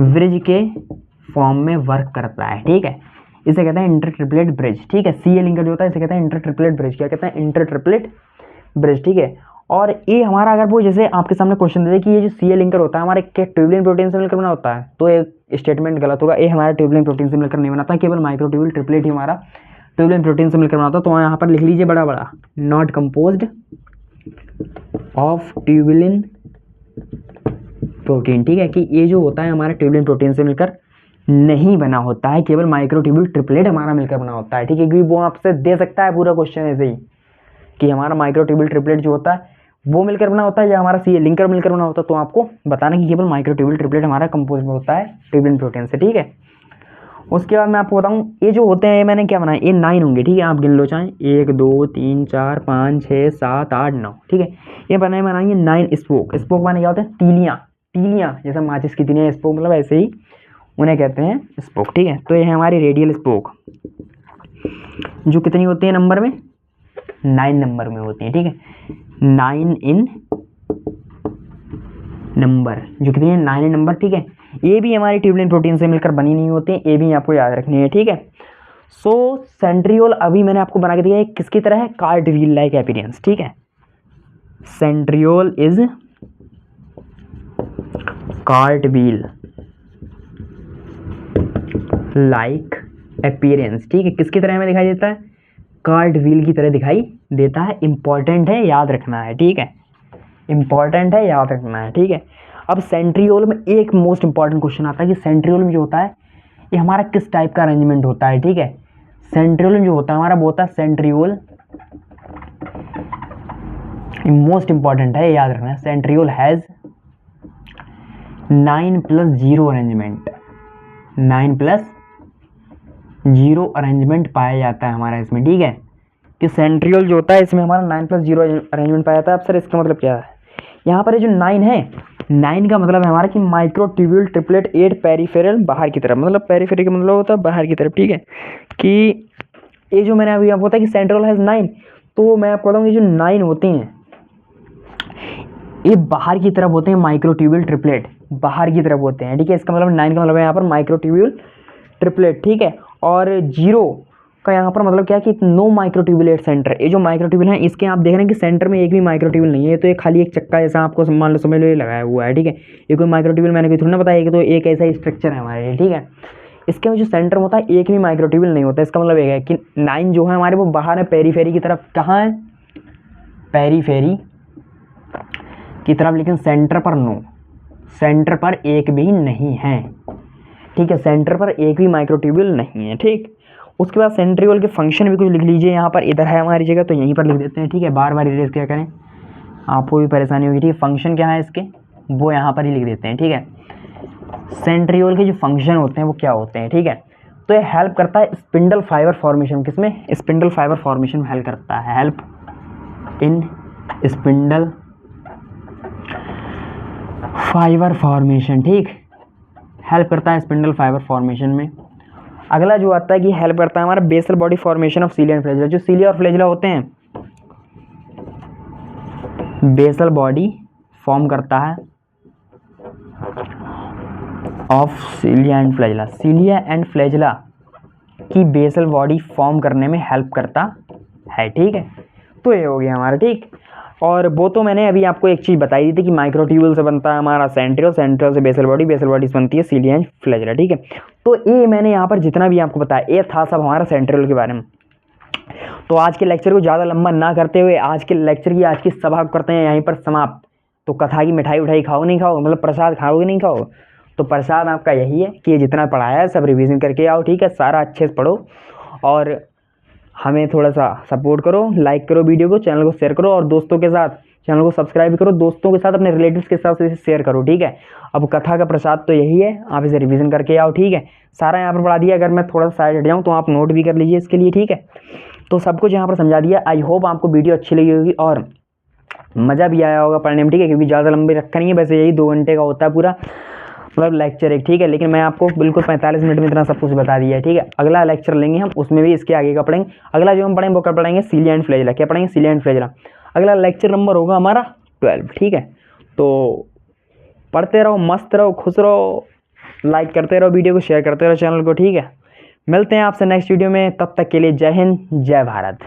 ब्रिज के फॉर्म में वर्क करता है, ठीक है। इसे कहते हैं इंटर ट्रिपलेट ब्रिज, ठीक है। CA लिंकर जो होता है इसे कहते हैं इंटर ट्रिपलेट ब्रिज। क्या कहते हैं, इंटर ट्रिपलेट ब्रिज, ठीक है। और ये हमारा अगर वो जैसे आपके सामने क्वेश्चन दे दे कि ये जो CA लिंकर होता है हमारे क्या ट्यूबुलिन प्रोटीन से मिलकर बना होता है, तो एक स्टेटमेंट गलत होगा। ये हमारा ट्यूबुलिन प्रोटीन से मिलकर नहीं बनाता, केवल माइक्रोट्यूब्यूल ट्रिपलेट ही हमारा ट्यूबुलिन प्रोटीन से मिलकर बनाता है। तो यहाँ पर लिख लीजिए बड़ा बड़ा, not composed of tubulin protein, ठीक है, कि ये जो होता है हमारा ट्यूबुलिन प्रोटीन से मिलकर नहीं बना होता है, केवल माइक्रोट्यूब्यूल ट्रिपलेट हमारा मिलकर बना होता है, ठीक है। क्योंकि वो आपसे दे सकता है पूरा क्वेश्चन ऐसे ही कि हमारा माइक्रोट्यूब्यूल ट्रिपलेट जो होता है वो मिलकर बना होता है या हमारा सी लिंकर मिलकर बना होता है, तो आपको बताना कि केवल माइक्रोट्यूब्यूल ट्रिपलेट हमारा कंपोज में होता है ट्यूबुलिन प्रोटीन से, ठीक है। उसके बाद मैं आपको बताऊं ये जो होते हैं, ये मैंने क्या बनाया, ये 9 होंगे, ठीक है। आप गिन लो चाहे 1 2 3 4 5 6 7 8 9, ठीक है। ये बनाइए 9 स्पोक। स्पोक माने क्या होते हैं, तीलियां, तीलियां जैसे माचिस की तीलियां, स्पोक मतलब ऐसे ही उन्हें कहते हैं स्पोक, ठीक है। तो ये है हमारी रेडियल स्पोक, जो कितनी होती है नंबर में, 9 नंबर में होती है, ठीक है। 9 इन नंबर, जो कितनी है 9 इन नंबर, ठीक है। ये भी हमारी ट्यूबुलिन प्रोटीन से मिलकर बनी नहीं होती है, ये भी आपको याद रखनी है, ठीक है। सो सेंट्रियोल अभी मैंने आपको बना के दिया है, किसकी तरह है, कार्ट व्हील लाइक अपीयरेंस, ठीक है। Centriole is cart wheel like appearance, ठीक है। किसकी तरह में दिखाई देता है, कार्ट व्हील की तरह दिखाई देता है। इंपॉर्टेंट है, याद रखना है, ठीक है। इंपॉर्टेंट है, याद रखना है, ठीक है। अब सेंट्रियोल में एक मोस्ट इंपॉर्टेंट क्वेश्चन आता है कि सेंट्रियोल में जो होता है ये हमारा किस टाइप का अरेंजमेंट होता है, ठीक है। सेंट्रियोल में जो होता है हमारा वो होता है सेंट्रियोल, मोस्ट इंपॉर्टेंट है, याद रखना है। सेंट्रियोल हैज 9+0 अरेंजमेंट, 9+0 अरेंजमेंट पाया जाता है हमारा इसमें, ठीक है। कि सेंट्रियोल जो होता है इसमें हमारा 9+0 अरेंजमेंट पाया जाता है। अब सर इसका मतलब क्या है, यहाँ पर ये जो 9 है, 9 का मतलब है हमारा कि माइक्रोट्यूब्यूल ट्रिपलेट 8 पेरिफेरल बाहर की तरफ, मतलब पेरिफेरल का मतलब होता है बाहर की तरफ, ठीक है। कि ये जो मैंने अभी आपको बताया कि सेंट्रियोल हैज 9, तो मैं आपको बताऊँ ये जो 9 होते हैं ये बाहर की तरफ होते हैं, माइक्रोट्यूब्यूल ट्रिपलेट बाहर की तरफ होते हैं, ठीक है। इसका मतलब 9 का मतलब है यहाँ पर माइक्रोट्यूब्यूल ट्रिपलेट, ठीक है। और 0 का यहाँ पर मतलब क्या है कि नो माइक्रोट्यूबुलेट सेंटर। ये जो माइक्रोट्यूबुल है इसके आप देख रहे हैं कि सेंटर में एक भी माइक्रोट्यूबुल नहीं है, तो ये खाली एक चक्का जैसा आपको मान लो समझ लो ये लगाया हुआ है, ठीक है। ये कोई माइक्रोट्यूबुल मैंने कोई थोड़ी ना बताया, तो एक ऐसा स्ट्रक्चर है हमारे लिए, ठीक है। इसके में जो सेंटर होता है एक भी माइक्रोट्यूबुल नहीं होता। इसका मतलब ये है कि 9 जो है हमारे वो बाहर है पेरीफेरी की तरफ, कहाँ है, पेरीफेरी की तरफ, लेकिन सेंटर पर नो, सेंटर पर एक भी नहीं है, ठीक है। सेंटर पर एक भी माइक्रोट्यूब्यूल नहीं है, ठीक। उसके बाद सेंट्रियोल के फंक्शन भी कुछ लिख लीजिए, यहाँ पर इधर है हमारी जगह तो यहीं पर लिख देते हैं, ठीक है। बार बार इरेज क्या करें, आपको भी परेशानी होगी, ठीक है। फंक्शन क्या है इसके वो यहाँ पर ही लिख देते हैं, ठीक है। सेंट्रियोल के जो फंक्शन होते हैं वो क्या होते हैं, ठीक है। तो ये हेल्प करता है स्पिंडल फाइबर फॉर्मेशन, किसमें, स्पिंडल फाइबर फॉर्मेशन में हेल्प करता है, हेल्प इन स्पिंडल फाइबर फॉर्मेशन, ठीक, हेल्प करता है स्पिंडल फाइबर फॉर्मेशन में। अगला जो आता है कि हेल्प करता है हमारा basal body formation of cilia and flagella. जो सीलिया और फ्लैजिला होते हैं बेसल बॉडी फॉर्म करता है of cilia and flagella, सीलिया and flagella की बेसल बॉडी फॉर्म करने में हेल्प करता है, ठीक है। तो ये हो गया हमारा, ठीक। और वो तो मैंने अभी आपको एक चीज़ बताई थी कि माइक्रोट्यूब्यूल से बनता है हमारा सेंट्रियोल, सेंट्रियोल से बेसल बॉडी, बेसल बॉडी से बनती है सीलिया एंड फ्लैजिला, ठीक है। तो ये मैंने यहाँ पर जितना भी आपको बताया ये था सब हमारा सेंट्रियोल के बारे में। तो आज के लेक्चर को ज़्यादा लंबा ना करते हुए आज के लेक्चर की आज की सभा करते हैं यहीं पर समाप्त। तो कथा की मिठाई उठाई खाओ नहीं खाओ, मतलब प्रसाद खाओगे नहीं खाओ, तो प्रसाद आपका यही है कि ये जितना पढ़ाया है सब रिवीजन करके आओ, ठीक है। सारा अच्छे से पढ़ो और हमें थोड़ा सा सपोर्ट करो, लाइक करो वीडियो को, चैनल को शेयर करो और दोस्तों के साथ चैनल को सब्सक्राइब करो, दोस्तों के साथ अपने रिलेटिव्स के साथ इसे शेयर करो, ठीक है। अब कथा का प्रसाद तो यही है, आप इसे रिवीजन करके आओ, ठीक है। सारा यहाँ पर पढ़ा दिया, अगर मैं थोड़ा सा साइड हट जाऊँ तो आप नोट भी कर लीजिए इसके लिए, ठीक है। तो सब कुछ यहाँ पर समझा दिया। आई होप आपको वीडियो अच्छी लगी होगी और मज़ा भी आया होगा पढ़ने में, ठीक है। क्योंकि ज़्यादा लंबी रखा नहीं है, वैसे यही 2 घंटे का होता है पूरा मतलब लेक्चर एक, ठीक है। लेकिन मैं आपको बिल्कुल 45 मिनट में इतना सब कुछ बता दिया है, ठीक है। अगला लेक्चर लेंगे हम, उसमें भी इसके आगे का पढ़ेंगे। अगला जो हम पढ़ेंगे वो क्या पढ़ेंगे, सीलिया एंड फ्लैजिला। क्या पढ़ेंगे, सीलिया एंड फ्लैजिला। अगला लेक्चर नंबर होगा हमारा 12, ठीक है। तो पढ़ते रहो, मस्त रहो, खुश रहो, लाइक करते रहो वीडियो को, शेयर करते रहो चैनल को, ठीक है। मिलते हैं आपसे नेक्स्ट वीडियो में, तब तक के लिए जय हिंद, जय भारत।